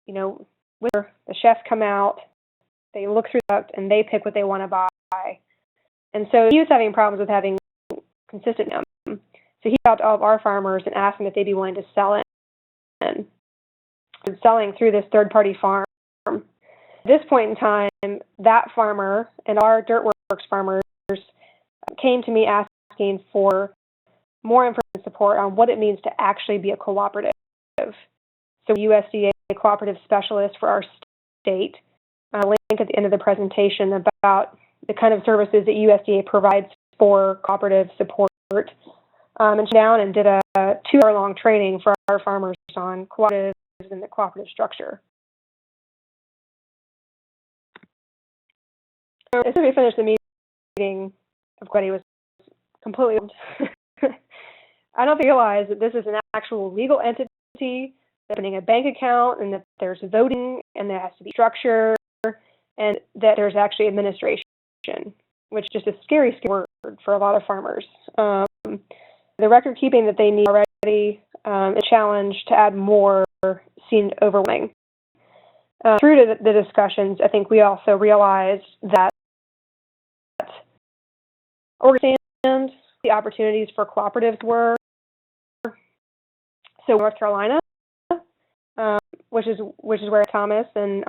with the chefs come out, They look through the product and they pick what they want to buy. And so he was having problems with having consistent income. So he talked to all of our farmers and asked them if they'd be willing to sell in. Selling through this third-party farm. At this point in time, that farmer and our DirtWorks farmers came to me asking for more information and support on what it means to actually be a cooperative. So USDA cooperative specialist for our state. A link at the end of the presentation about the kind of services that USDA provides for cooperative support. And down and did a 2-hour-long training for our farmers on cooperatives and the cooperative structure. So as soon as we finished the meeting, everybody was completely I don't realize that this is an actual legal entity, opening a bank account, and that there's voting, and there has to be structure, and that there's actually administration, which is just a scary word for a lot of farmers. The record keeping that they need already, a challenge to add more seemed overwhelming. Through the discussions, I think we also realized that understand the opportunities for cooperatives were. So North Carolina, which is where Thomas and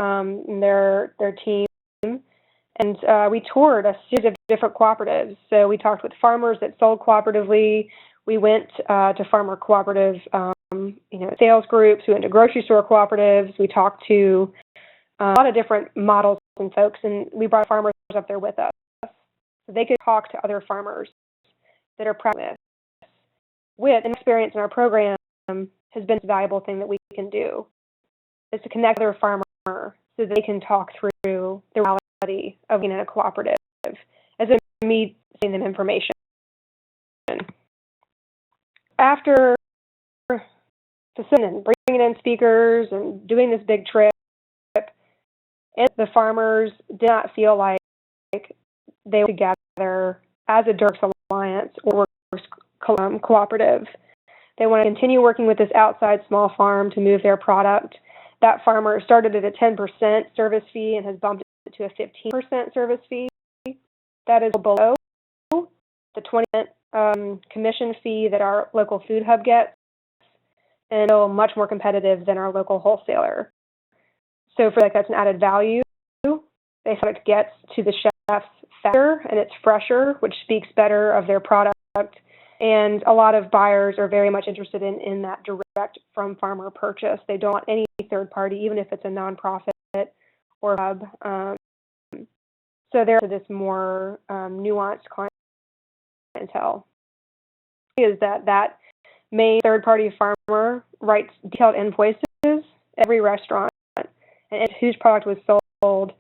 their team, and we toured a series of different cooperatives. So we talked with farmers that sold cooperatively. We went to farmer cooperative, sales groups. We went to grocery store cooperatives. We talked to a lot of different models and folks, and we brought farmers up there with us so they could talk to other farmers that are practicing with an experience in our program has been a valuable thing that we can do is to connect with their farmer so they can talk through the reality of being in a cooperative as a me sending them information. After and bringing in speakers and doing this big trip, and the farmers did not feel like they were together as a DIRCS Alliance or cooperative. They want to continue working with this outside small farm to move their product. That farmer started at a 10% service fee and has bumped it to a 15% service fee. That is below the 20% commission fee that our local food hub gets, and much more competitive than our local wholesaler. So for that's an added value. They feel it gets to the chefs faster and it's fresher, which speaks better of their product. And a lot of buyers are very much interested in that direct from farmer purchase. They don't want any third party, even if it's a nonprofit or hub. So there's this more nuanced clientele. Is that main third party farmer writes detailed invoices every restaurant and whose product was sold,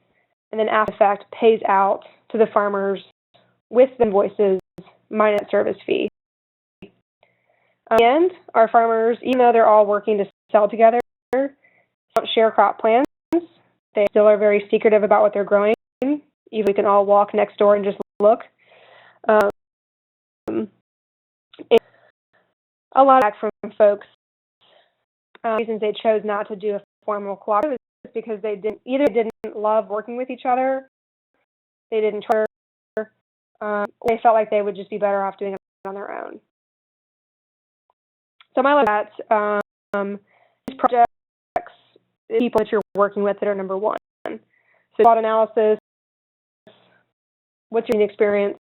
and then after the fact pays out to the farmers with the invoices minus service fee. And our farmers, even though they're all working to sell together, don't share crop plans. They still are very secretive about what they're growing. Even we can all walk next door and just look. A lot of back from folks. Reasons they chose not to do a formal cooperative is because they didn't love working with each other. They didn't trust. They felt like they would just be better off doing it on their own. So my look at these projects, people that you're working with that are number one. So SWOT analysis, what's your experience,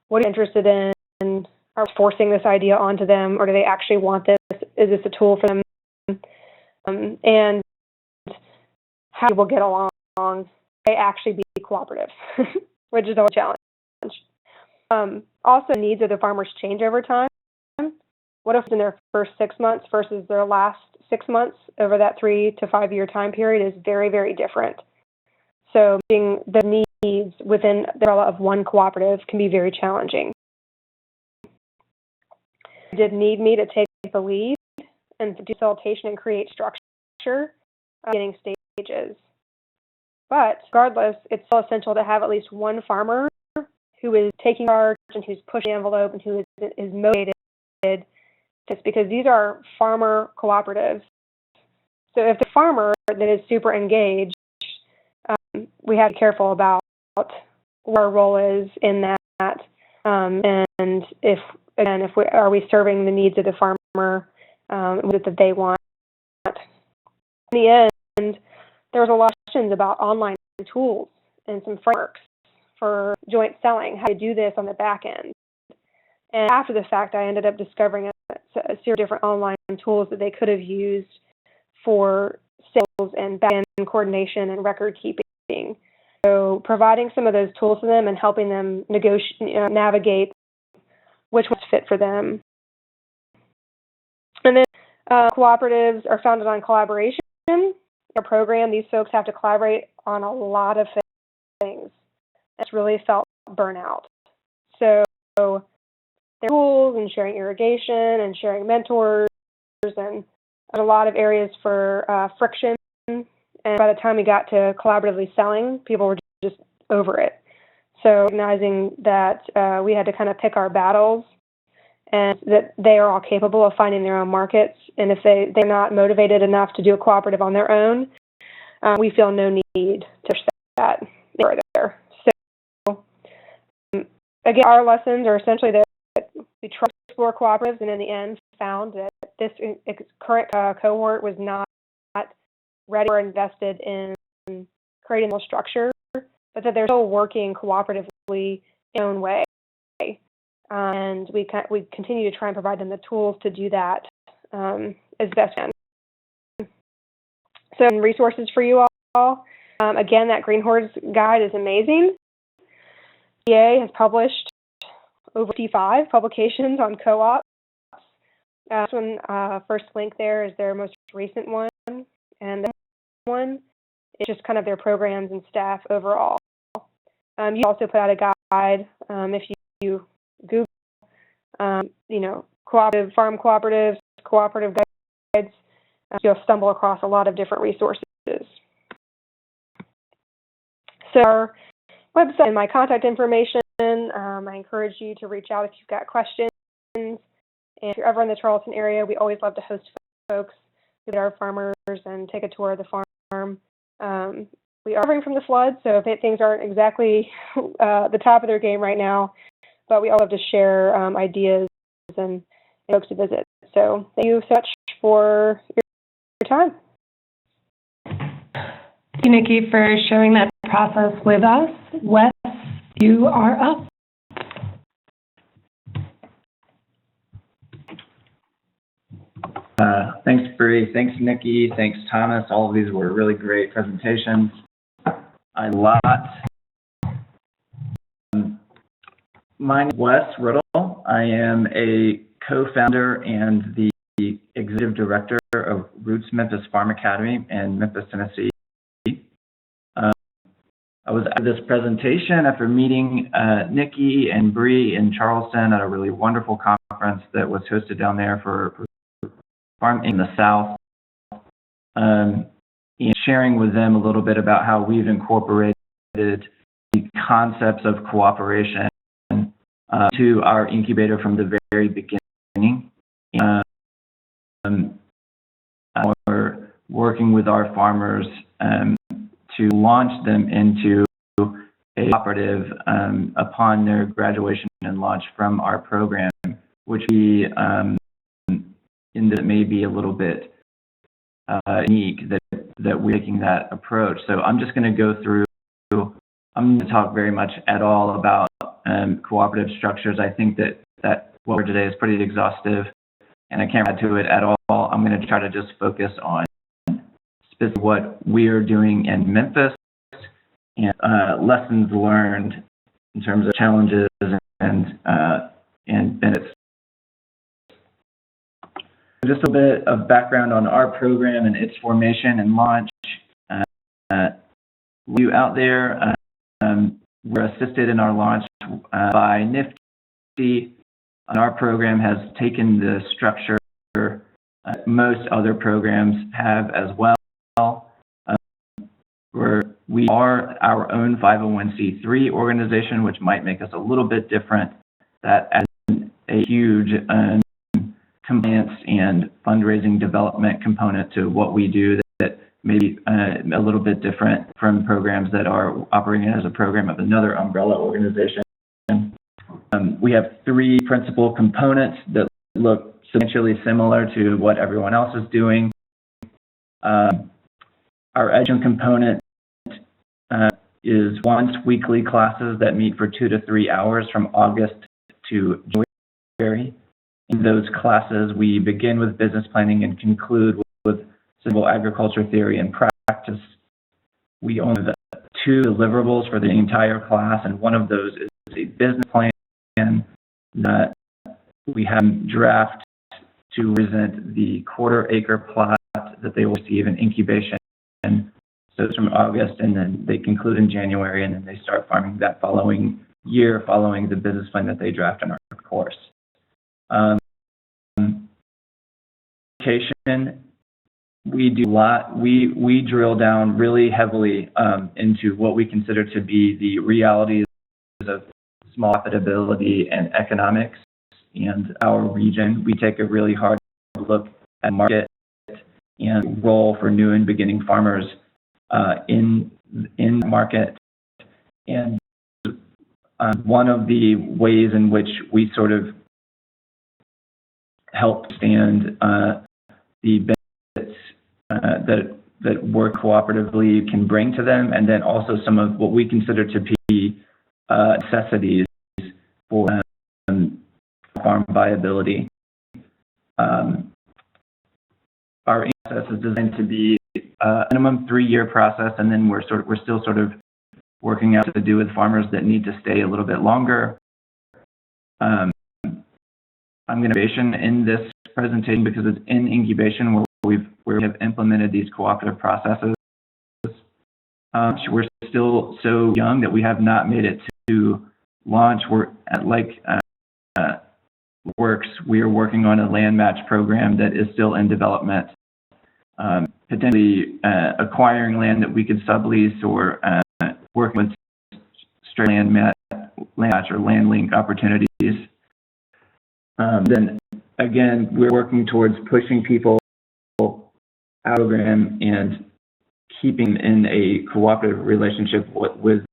what are you interested in, are we forcing this idea onto them, or do they actually want this, is this a tool for them, and how we'll get along, they actually be cooperative, which is a challenge. Also, needs of the farmers change over time. What if in their first 6 months versus their last 6 months over that 3 to 5 year time period is very, very different. So meeting the needs within the umbrella of one cooperative can be very challenging. They did need me to take the lead and facilitation and create structure beginning stages. But regardless, it's still essential to have at least one farmer who is taking charge and who's pushing the envelope and who is motivated. Just because these are farmer cooperatives. So if the farmer that is super engaged, we have to be careful about what our role is in that, and if are we serving the needs of the farmer that they want. In the end, there was a lot of questions about online tools and some frameworks for joint selling, how to do this on the back end. And after the fact, I ended up discovering a series of different online tools that they could have used for sales and back end coordination and record keeping. So providing some of those tools to them and helping them navigate which ones fit for them. And then cooperatives are founded on collaboration. Our program, these folks have to collaborate on a lot of things. It's really felt burnout. So their tools and sharing irrigation and sharing mentors and a lot of areas for friction. And by the time we got to collaboratively selling, people were just over it. So recognizing that we had to kind of pick our battles and that they are all capable of finding their own markets. And if they're not motivated enough to do a cooperative on their own, we feel no need to push that further. So again, our lessons are essentially that we tried to explore cooperatives and in the end found that this current cohort was not ready or invested in creating a structure, but that they're still working cooperatively in their own way. And we continue to try and provide them the tools to do that as best we can. So resources for you all. Again, that Green Horse guide is amazing. EA has published over 55 publications on co-ops. This one, first link there is their most recent one. And the one is just kind of their programs and staff overall. You also put out a guide if you Google, cooperative farm cooperatives, cooperative guides. You'll stumble across a lot of different resources. So our website and my contact information. I encourage you to reach out if you've got questions. And if you're ever in the Charleston area, we always love to host folks, visit our farmers, and take a tour of the farm. We are recovering from the flood, so things aren't exactly the top of their game right now, but we all love to share ideas and folks to visit. So thank you so much for your time. Thank you, Nikki, for sharing that process with us. Wes, you are up. Thanks, Bree. Thanks, Nikki. Thanks, Thomas. All of these were really great presentations. A lot. My name is Wes Riddle. I am a co-founder and the executive director of Roots Memphis Farm Academy in Memphis, Tennessee. I was at this presentation after meeting Nikki and Bree in Charleston at a really wonderful conference that was hosted down there for farm in the South, and sharing with them a little bit about how we've incorporated the concepts of cooperation to our incubator from the very beginning. We're working with our farmers to launch them into a cooperative upon their graduation and launch from our program, which we in that may be a little bit unique that we're taking that approach. So I'm just going to go through, I'm going to talk very much at all about cooperative structures. I think that what we're today is pretty exhaustive and I can't add to it at all. I'm going to try to just focus on specifically what we're doing in Memphis and lessons learned in terms of challenges and benefits. Just a bit of background on our program and its formation and launch. You out there, we're assisted in our launch by NIFTI. Our program has taken the structure most other programs have as well. We are our own 501c3 organization, which might make us a little bit different. That adds a huge compliance and fundraising development component to what we do that maybe a little bit different from programs that are operating as a program of another umbrella organization. We have three principal components that look substantially similar to what everyone else is doing. Our education component is once weekly classes that meet for 2 to 3 hours from August to January. In those classes, we begin with business planning and conclude with civil agriculture theory and practice. We only have 2 deliverables for the entire class, and one of those is a business plan that we have draft to represent the quarter-acre plot that they will receive in incubation. So it's from August, and then they conclude in January, and then they start farming that following year, following the business plan that they draft in our course. Education, we do a lot. We drill down really heavily into what we consider to be the realities of small profitability and economics and our region. We take a really hard look at market and role for new and beginning farmers in the market. And one of the ways in which we sort of help stand the benefits that work cooperatively can bring to them, and then also some of what we consider to be necessities for farm viability. Our process is designed to be a minimum 3-year process, and then we're still sort of working out to do with farmers that need to stay a little bit longer. I'm going to incubation in this presentation because it's in incubation where we have implemented these cooperative processes. We're still so young that we have not made it to launch. We're at works. We are working on a land match program that is still in development, potentially acquiring land that we could sublease or working with straight land match or land link opportunities. Then again, we're working towards pushing people out of the program and keeping in a cooperative relationship with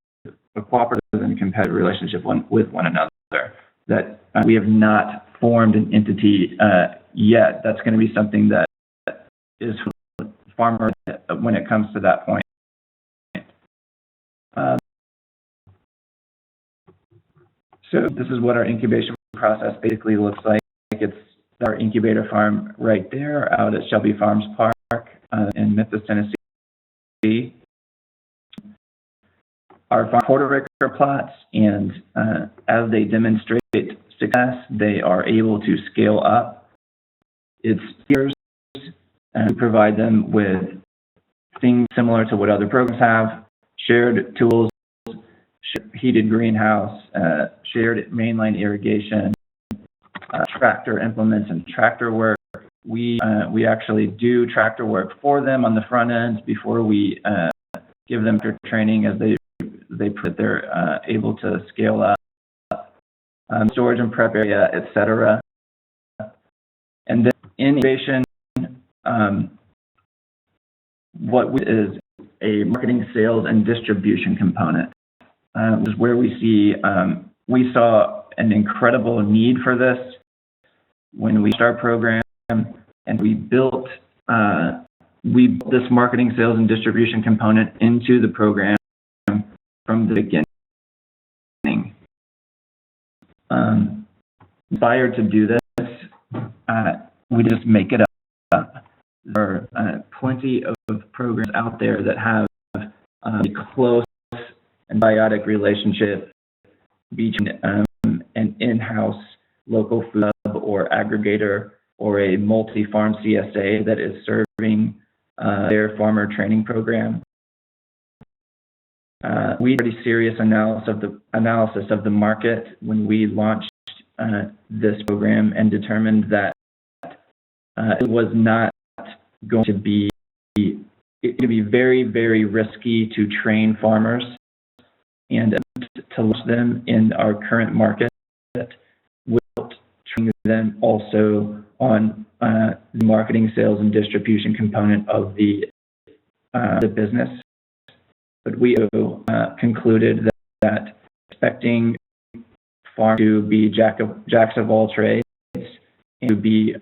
a cooperative and competitive relationship with one another. That we have not formed an entity yet. That's going to be something that is for farmers when it comes to that point. So this is what our incubation process basically looks like. It's our incubator farm right there out at Shelby Farms Park in Memphis, Tennessee. Our farm quarter-acre plots, and as they demonstrate success, they are able to scale up. It's years, and we provide them with things similar to what other programs have: shared tools, heated greenhouse, shared mainline irrigation, tractor implements, and tractor work. We actually do tractor work for them on the front end before we give them training as they're able to scale up. Storage and prep area, etc. And then innovation, is a marketing, sales, and distribution component. This is where we saw an incredible need for this when we started our program, and we built this marketing, sales, and distribution component into the program from the beginning. Inspired to do this, we just make it up. There are plenty of programs out there that have a close and biotic relationship between an in-house local food hub or aggregator or a multi-farm CSA that is serving their farmer training program. We did a pretty serious analysis of the market when we launched this program and determined that it was not going to be very, very risky to train farmers and to launch them in our current market without training them also on the marketing, sales, and distribution component of the the business, but we concluded that expecting farmers to be jacks of all trades and to be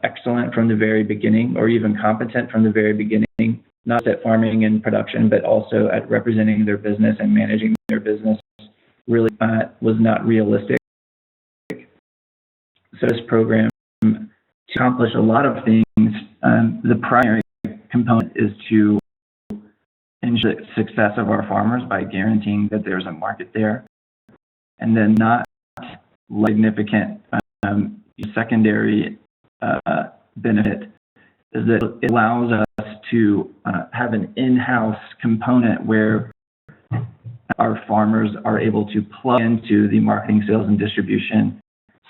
excellent from the very beginning, or even competent from the very beginning, not just at farming and production, but also at representing their business and managing their business, really was not realistic. So this program, to accomplish a lot of things, the primary component is to ensure the success of our farmers by guaranteeing that there's a market there, and then not significant secondary benefit is that it allows us to have an in-house component where our farmers are able to plug into the marketing, sales, and distribution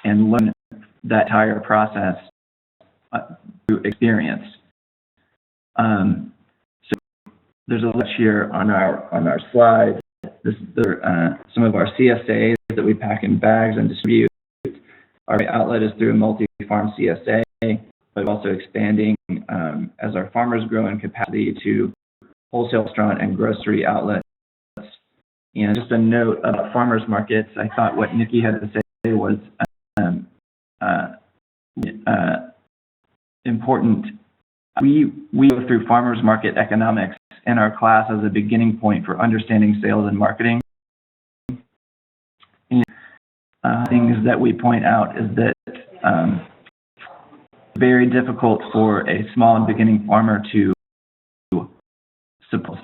and learn that entire process through experience. So there's a list here on our slide. There are some of our CSAs that we pack in bags and distribute. Our outlet is through a multi-farm CSA, but also expanding as our farmers grow in capacity to wholesale, restaurant, and grocery outlets. And just a note about farmers markets, I thought what Nikki had to say was important. We go through farmers market economics in our class as a beginning point for understanding sales and marketing. And, things that we point out is that very difficult for a small and beginning farmer to support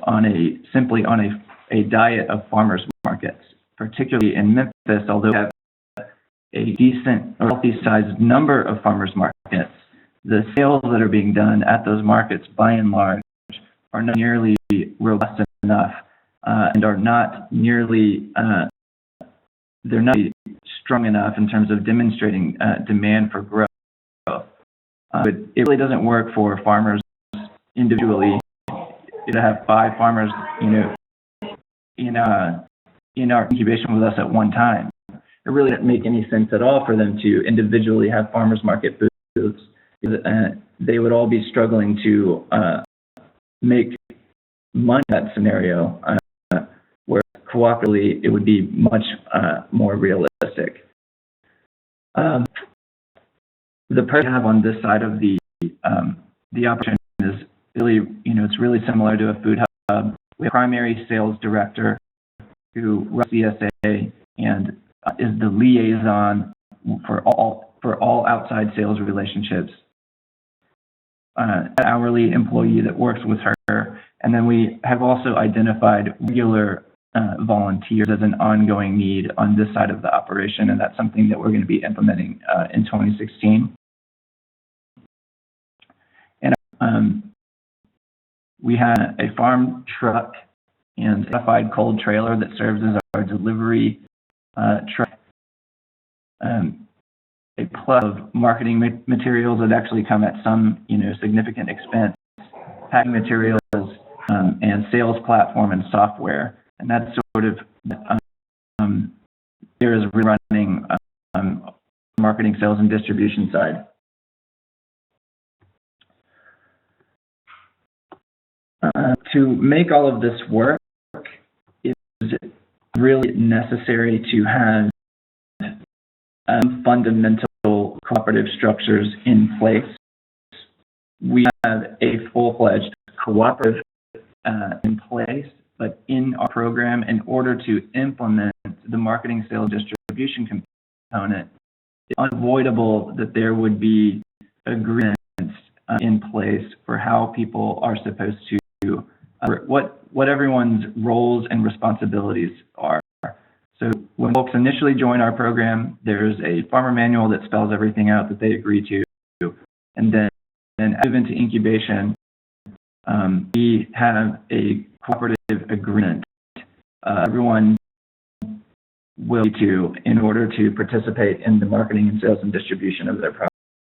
simply on a diet of farmers markets, particularly in Memphis, although we have a decent or healthy sized number of farmers markets. The sales that are being done at those markets, by and large, are not nearly robust enough and are not nearly, they're not strong enough in terms of demonstrating demand for growth. But it really doesn't work for farmers individually to have 5 farmers, in our incubation with us at one time. It really doesn't make any sense at all for them to individually have farmers market booths. They would all be struggling to make money in that scenario, where cooperatively it would be much more realistic. The price we have on this side of the opportunity is really, it's really similar to a food hub. We have a primary sales director who runs CSA and is the liaison for all outside sales relationships. An hourly employee that works with her, and then we have also identified regular volunteers as an ongoing need on this side of the operation, and that's something that we're going to be implementing in 2016. And we have a farm truck and a modified cold trailer that serves as our delivery truck. A plus of marketing materials that actually come at some, significant expense, packing materials, and sales platform and software, and that's sort of there is running marketing, sales, and distribution side. To make all of this work, it's really necessary to have fundamental cooperative structures in place. We have a full-fledged cooperative in place, but in our program, in order to implement the marketing, sales, distribution component, it's unavoidable that there would be agreements in place for how people are supposed to what everyone's roles and responsibilities are. So when folks initially join our program, there's a farmer manual that spells everything out that they agree to. And then as we move into incubation, we have a cooperative agreement. Everyone will need to in order to participate in the marketing and sales and distribution of their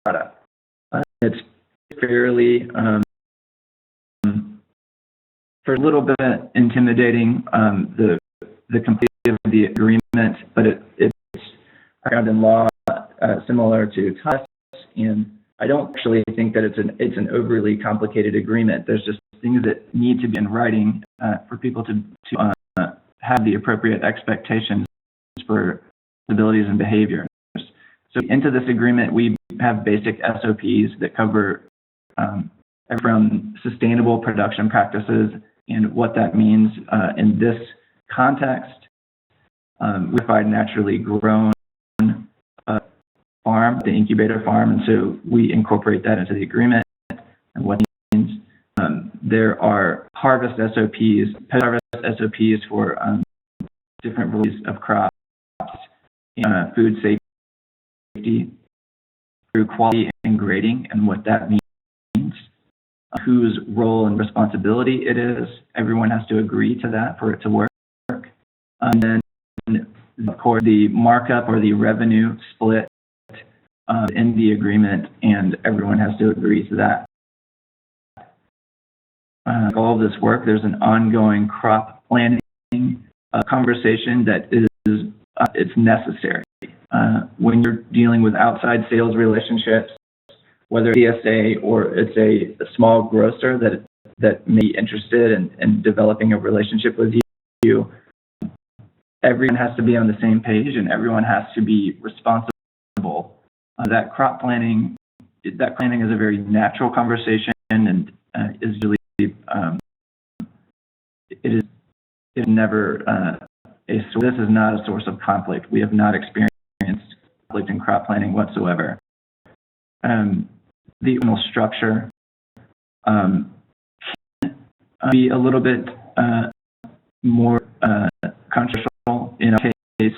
product. It's fairly, for a little bit intimidating, the complete of the agreement, but it's found in law similar to TUS, and I don't actually think that it's an overly complicated agreement. There's just things that need to be in writing for people to have the appropriate expectations for abilities and behaviors. So into this agreement, we have basic SOPs that cover from sustainable production practices and what that means in this context. We provide naturally grown farm, the incubator farm, and so we incorporate that into the agreement and what it means. There are harvest SOPs for different varieties of crops, food safety, through quality and grading and what that means, whose role and responsibility it is. Everyone has to agree to that for it to work. And then, of course, the markup or the revenue split in the agreement, and everyone has to agree to that. All of this work, there's an ongoing crop planning conversation that is it's necessary. When you're dealing with outside sales relationships, whether it's CSA or it's a small grocer that may be interested in developing a relationship with you, everyone has to be on the same page and everyone has to be responsible. That crop planning, is a very natural conversation and is really it is never this is not a source of conflict. We have not experienced conflict in crop planning whatsoever. The original structure can be a little bit more controversial in our case.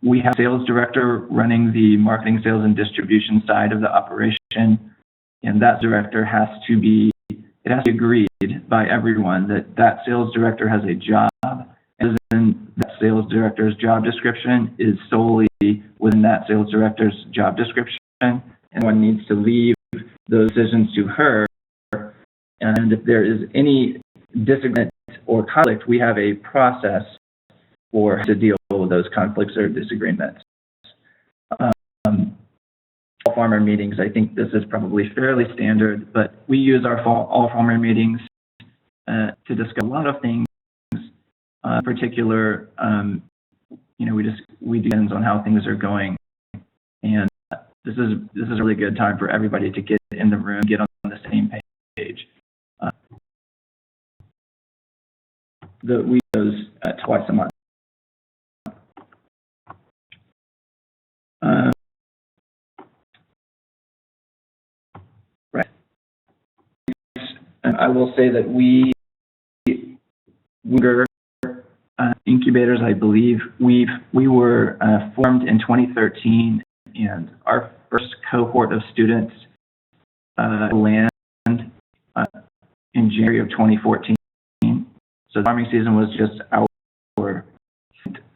We have a sales director running the marketing, sales, and distribution side of the operation, and that director has to be agreed by everyone that sales director has a job, and then that sales director's job description is solely within that sales director's job description, and one needs to leave those decisions to her. And if there is any disagreement or conflict, we have a process for to deal with those conflicts or disagreements. All farmer meetings, I think this is probably fairly standard, but we use our all farmer meetings to discuss a lot of things. In particular, we depends on how things are going, and this is a really good time for everybody to get in the room, get on the same page. We do those twice a month. Right. I will say that we were incubators. I believe we were formed in 2013, and our first cohort of students landed in January of 2014. So the farming season was just our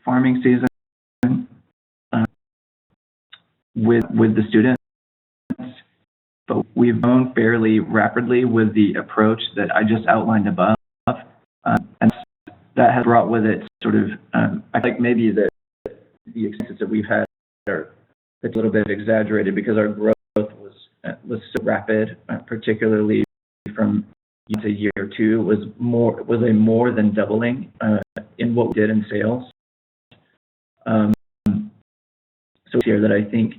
farming season with the students, but we've grown fairly rapidly with the approach that I just outlined above, and that has brought with it sort of, I think maybe the experiences that we've had are a little bit exaggerated because our growth was so rapid, particularly from year to year two, was a more than doubling in what we did in sales. So here that I think,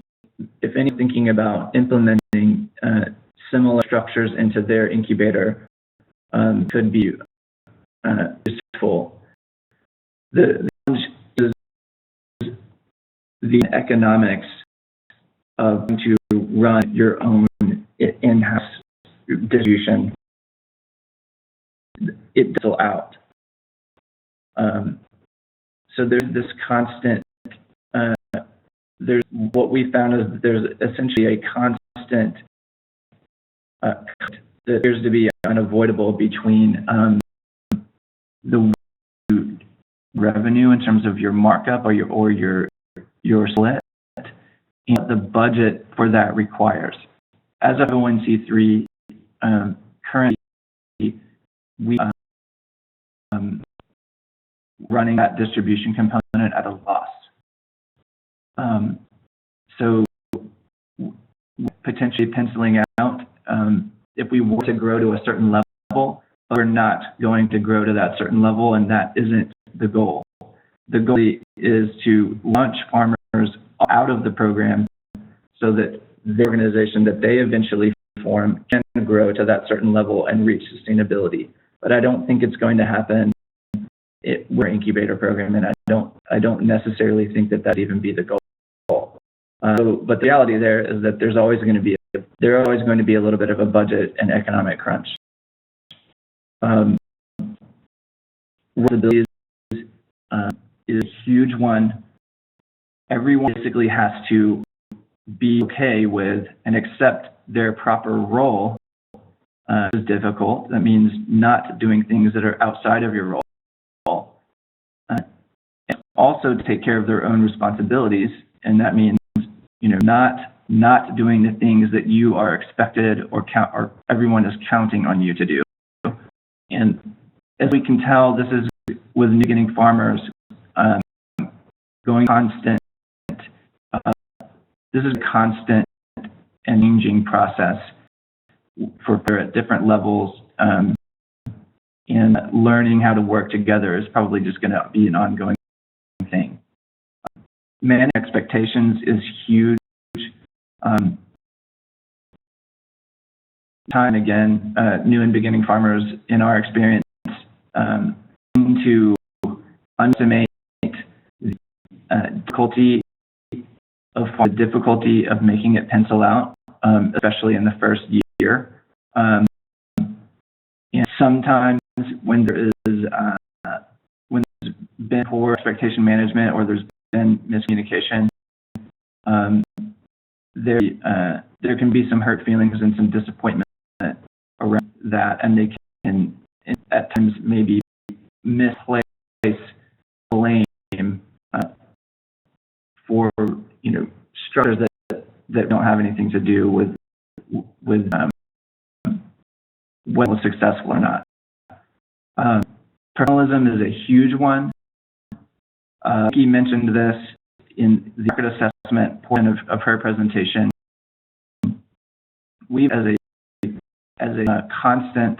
if any, thinking about implementing similar structures into their incubator could be useful. The economics of to run your own in-house distribution, it does out. So there's this constant. There's what we found is that there's essentially a constant that appears to be unavoidable between the revenue in terms of your markup or your split and what the budget for that requires. As a 501c3, currently we running that distribution component at a loss. So potentially penciling out, if we were to grow to a certain level level, but we're not going to grow to that certain level, and that isn't the goal. The goal is to launch farmers out of the program so that the organization that they eventually form can grow to that certain level and reach sustainability. But I don't think it's going to happen we're an incubator program, and I don't necessarily think that even be the goal. But the reality there is that there's always going to be a little bit of a budget and economic crunch. Responsibility is a huge one. Everyone basically has to be okay with and accept their proper role. Is difficult. That means not doing things that are outside of your role. And also to take care of their own responsibilities, and that means not doing the things that you are expected or everyone is counting on you to do. And as we can tell, this is with new beginning farmers going constant. This is a constant and changing process for at different levels, and learning how to work together is probably just going to be an ongoing thing. Managing expectations is huge. Time and again, new and beginning farmers, in our experience, to underestimate the difficulty of making it pencil out, especially in the first year. And sometimes when there's been poor expectation management or there's been miscommunication, there can be some hurt feelings and some disappointment around that, and they can at times maybe misplace blame for structures that don't have anything to do with whether it's successful or not. Professionalism is a huge one. Nikki mentioned this in the market assessment portion of her presentation. We, as a constant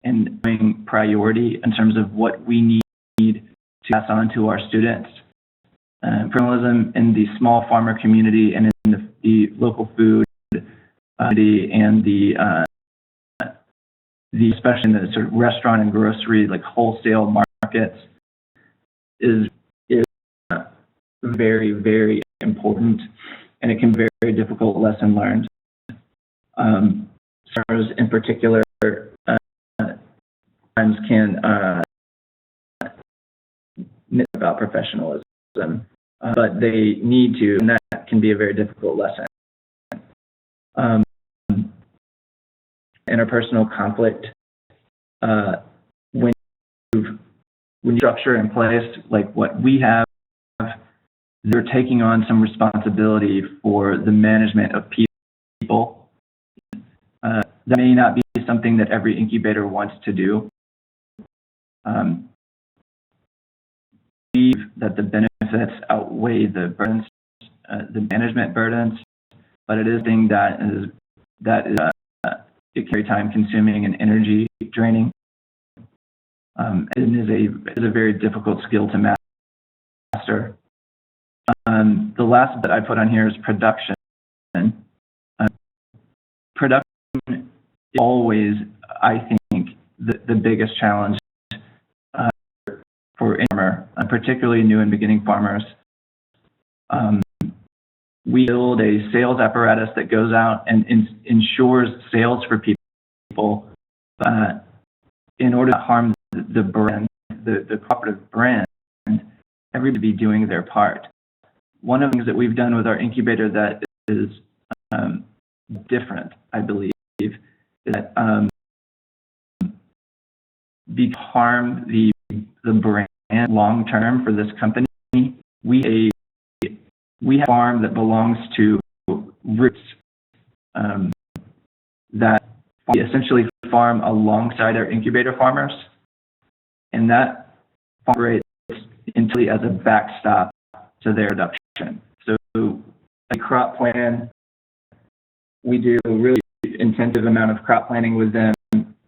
and priority in terms of what we need to pass on to our students. Professionalism in the small farmer community and in the local food community and the especially in the sort of restaurant and grocery, like wholesale markets, is very, very important, and it can be a very difficult lesson learned. Farmers in particular times can know about professionalism, but they need to, and that can be a very difficult lesson. Interpersonal conflict, when you structure in place like what we have, they're taking on some responsibility for the management of people. That may not be something that every incubator wants to do. Believe that the benefits outweigh the burdens, the management burdens, but it is a thing that is it can be time consuming and energy draining. It is a very difficult skill to master. The last bit I put on here is production. Production is always, I think, the biggest challenge for a farmer, particularly new and beginning farmers. We build a sales apparatus that goes out and ensures sales for people in order to harm the brand, the cooperative brand. Everybody to be doing their part. One of the things that we've done with our incubator that is different, I believe, is that harm the brand long term for this company. We have a farm that belongs to Roots that we essentially farm alongside our incubator farmers, and that operates entirely as a backstop to their production. So a crop plan, we do a really intensive amount of crop planning with them.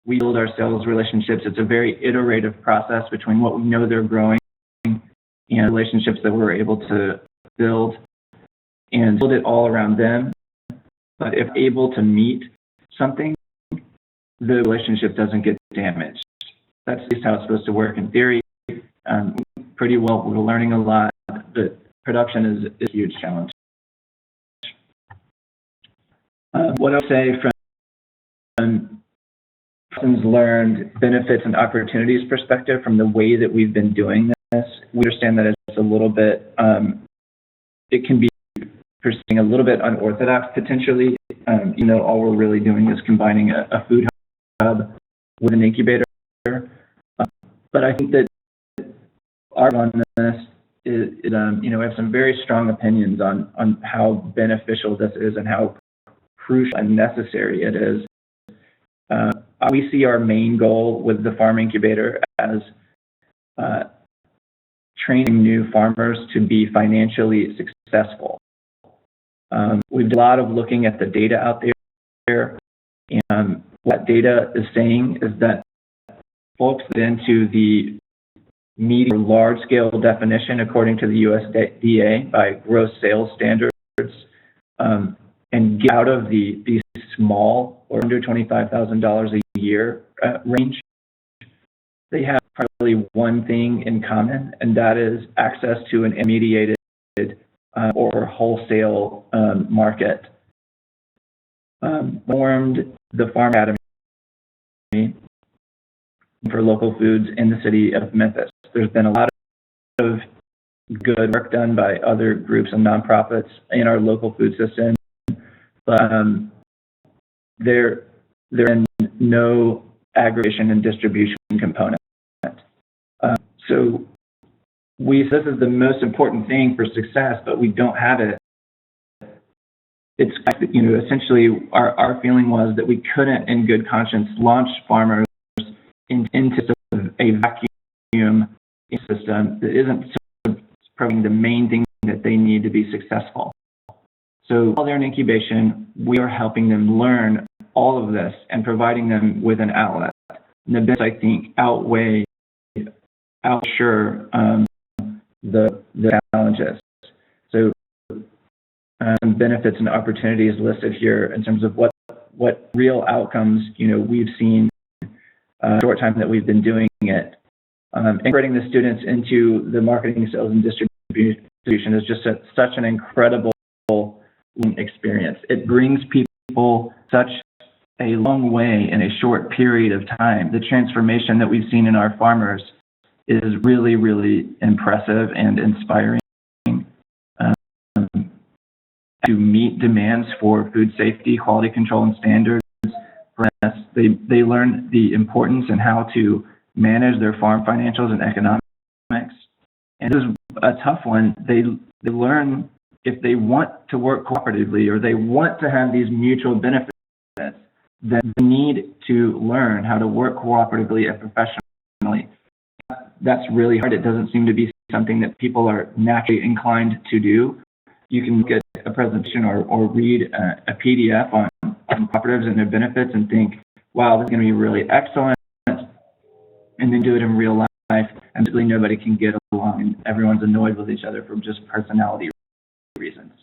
we build our sales relationships. It's a very iterative process between what we know they're growing and relationships that we're able to build and build it all around them. But if able to meet something, the relationship doesn't get damaged. That's just how it's supposed to work in theory. Pretty well, we're learning a lot, but production is a huge challenge. What I'll say from lessons learned, benefits, and opportunities perspective from the way that we've been doing this, we understand that it's a little bit, it can be pursuing a little bit unorthodox potentially. All we're really doing is combining a food hub with an incubator. But I think that our on this is, we have some very strong opinions on how beneficial this is and how crucial and necessary it is. We see our main goal with the farm incubator as training new farmers to be financially successful. We've done a lot of looking at the data out there, and what data is saying is that folks get into the medium or large-scale definition according to the USDA by gross sales standards, and get out of the small or under $25,000 a year range, they have probably one thing in common, and that is access to an intermediated or wholesale market. Formed the Farm Academy for local foods in the city of Memphis. There's been a lot of good work done by other groups and nonprofits in our local food system, but there is no aggregation and distribution component. So this is the most important thing for success, but we don't have it. It's, essentially our feeling was that we couldn't in good conscience launch farmers into a vacuum system that isn't providing the main thing that they need to be successful. So while they're in incubation, we are helping them learn all of this and providing them with an outlet. And the benefits, I think, outweigh the challenges. So benefits and opportunities listed here in terms of what real outcomes we've seen short time that we've been doing it. Integrating the students into the marketing, sales, and distribution is just such an incredible experience. It brings people such a long way in a short period of time. The transformation that we've seen in our farmers is really, really impressive and inspiring. To meet demands for food safety, quality control, and standards, they learn the importance and how to manage their farm financials and economics. And this is a tough one. They learn if they want to work cooperatively or they want to have these mutual benefits, then they need to learn how to work cooperatively and professionally. That's really hard. It doesn't seem to be something that people are naturally inclined to do. You can look at a presentation or read a PDF on cooperatives and their benefits and think, wow, this is going to be really excellent, and then do it in real life, and basically nobody can get along, and everyone's annoyed with each other for just personality reasons.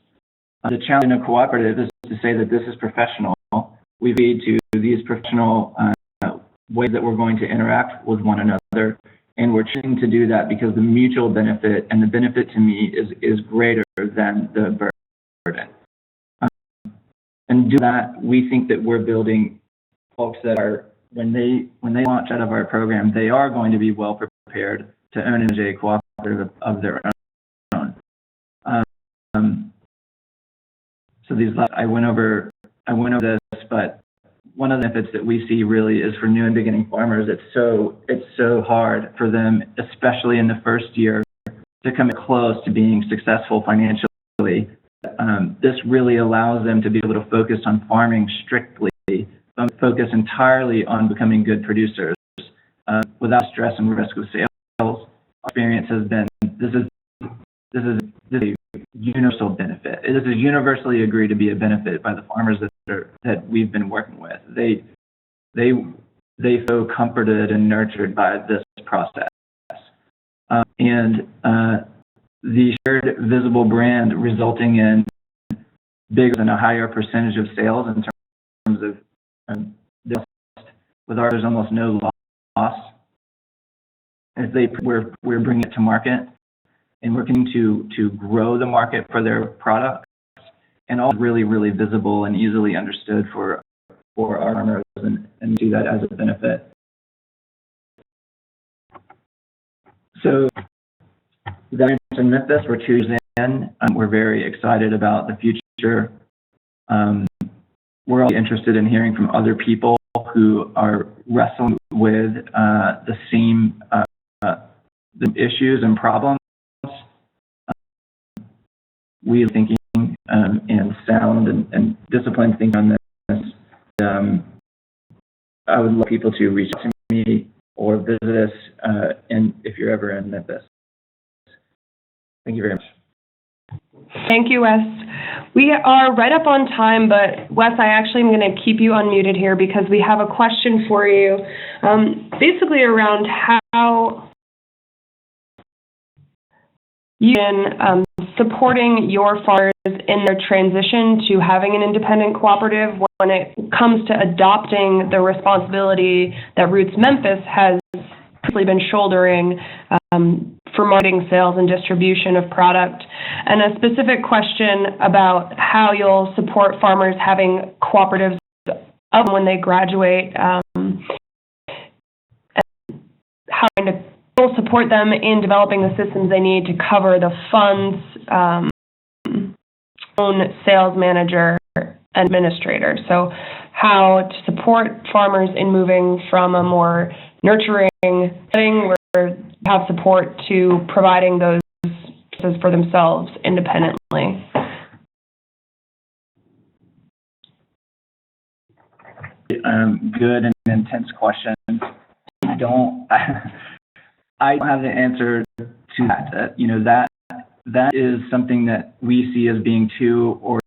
The challenge in a cooperative is to say that this is professional. We've agreed to these professional ways that we're going to interact with one another, and we're choosing to do that because the mutual benefit and the benefit to me is greater than the burden. And do that, we think that we're building folks that are, when they launch out of our program, they are going to be well prepared to own and manage a cooperative of their own. So I went over this, but one of the benefits that we see really is for new and beginning farmers. It's so hard for them, especially in the first year, to come close to being successful financially. This really allows them to be able to focus on farming strictly, focus entirely on becoming good producers without stress and risk of sales. Our experience has been this is a universal benefit. This is universally agreed to be a benefit by the farmers that we've been working with. They they feel comforted and nurtured by this process. The shared visible brand resulting in bigger than a higher percentage of sales in terms of with ours, there's almost no loss as we're bringing it to market, and we're continuing to grow the market for their products, and all really, really visible and easily understood for our farmers, and see that as a benefit. So that in Memphis, we're 2 years in. We're very excited about the future. We're also interested in hearing from other people who are wrestling with the same the issues and problems. We are thinking and sound and disciplined thinking on this. I would love people to reach out to me or visit us if you're ever in Memphis. Thank you very much. Thank you, Wes. We are right up on time, but Wes, I actually am going to keep you unmuted here because we have a question for you, basically around how you've been supporting your farmers in their transition to having an independent cooperative when it comes to adopting the responsibility that Roots Memphis has been shouldering for marketing, sales, and distribution of product, and a specific question about how you'll support farmers having cooperatives of when they graduate, and how you'll support them in developing the systems they need to cover the funds, own sales manager, administrator. So how to support farmers in moving from a more nurturing setting where you have support to providing those services for themselves independently. Good and intense question. I don't have the answer to that. That is something that we see as being 2 or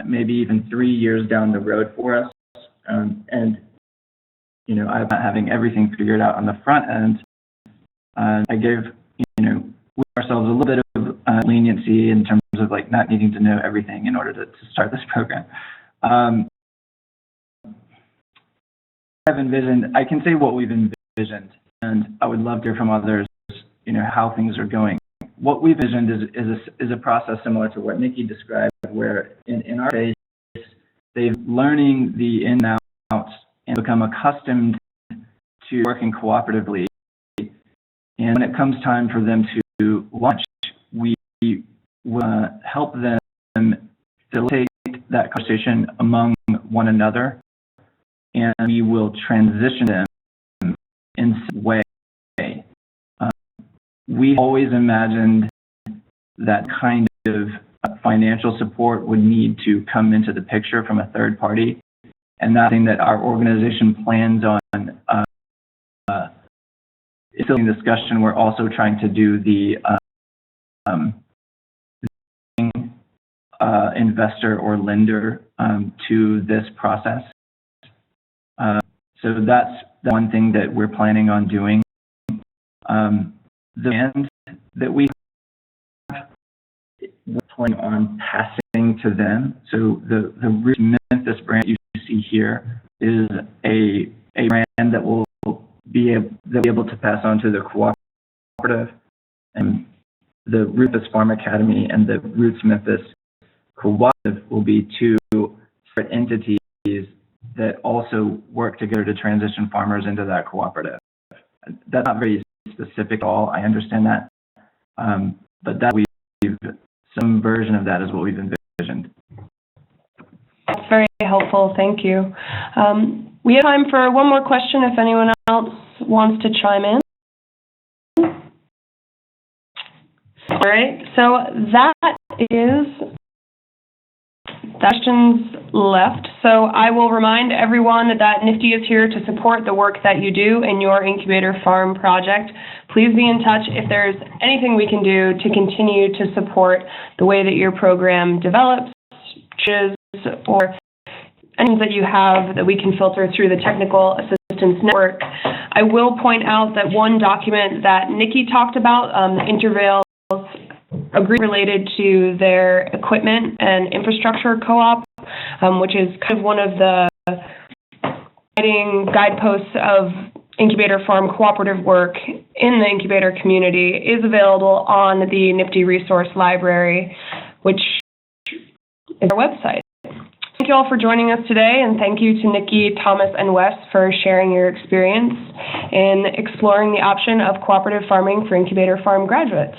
maybe even 3 years down the road for us. And I'm not having everything figured out on the front end. I gave ourselves a little bit of leniency in terms of not needing to know everything in order to start this program. I can say what we've envisioned, and I would love to hear from others, how things are going. What we've envisioned is a process similar to what Nikki described, where in our case, they've learning the ins and outs and become accustomed to working cooperatively. And when it comes time for them to launch, we will help them facilitate that conversation among one another, and we will transition them in some way. We always imagined that kind of financial support would need to come into the picture from a third party, and that's something that our organization plans on. It's still in discussion. We're also trying to do the investor or lender to this process. So that's one thing that we're planning on doing. The brand that we have, we're planning on passing to them. So the Roots Memphis brand you see here is a brand that will be able to pass on to the cooperative, and the Memphis Farm Academy and the Roots Memphis Cooperative will be 2 separate entities that also work together to transition farmers into that cooperative. That's not very specific at all. I understand that, but some version of that is what we've envisioned. That's very helpful. Thank you. We have time for one more question if anyone else wants to chime in. All right, so that is questions left. So I will remind everyone that NIFTI is here to support the work that you do in your Incubator Farm project. Please be in touch if there's anything we can do to continue to support the way that your program develops, or anything that you have that we can filter through the technical assistance Assistance Network. I will point out that one document that Nikki talked about, the Intervale's agreement related to their equipment and infrastructure co-op, which is kind of one of the guiding guideposts of incubator farm cooperative work in the incubator community, is available on the NIFTI resource library, which is our website. Thank you all for joining us today, and thank you to Nikki, Thomas, and Wes for sharing your experience in exploring the option of cooperative farming for incubator farm graduates.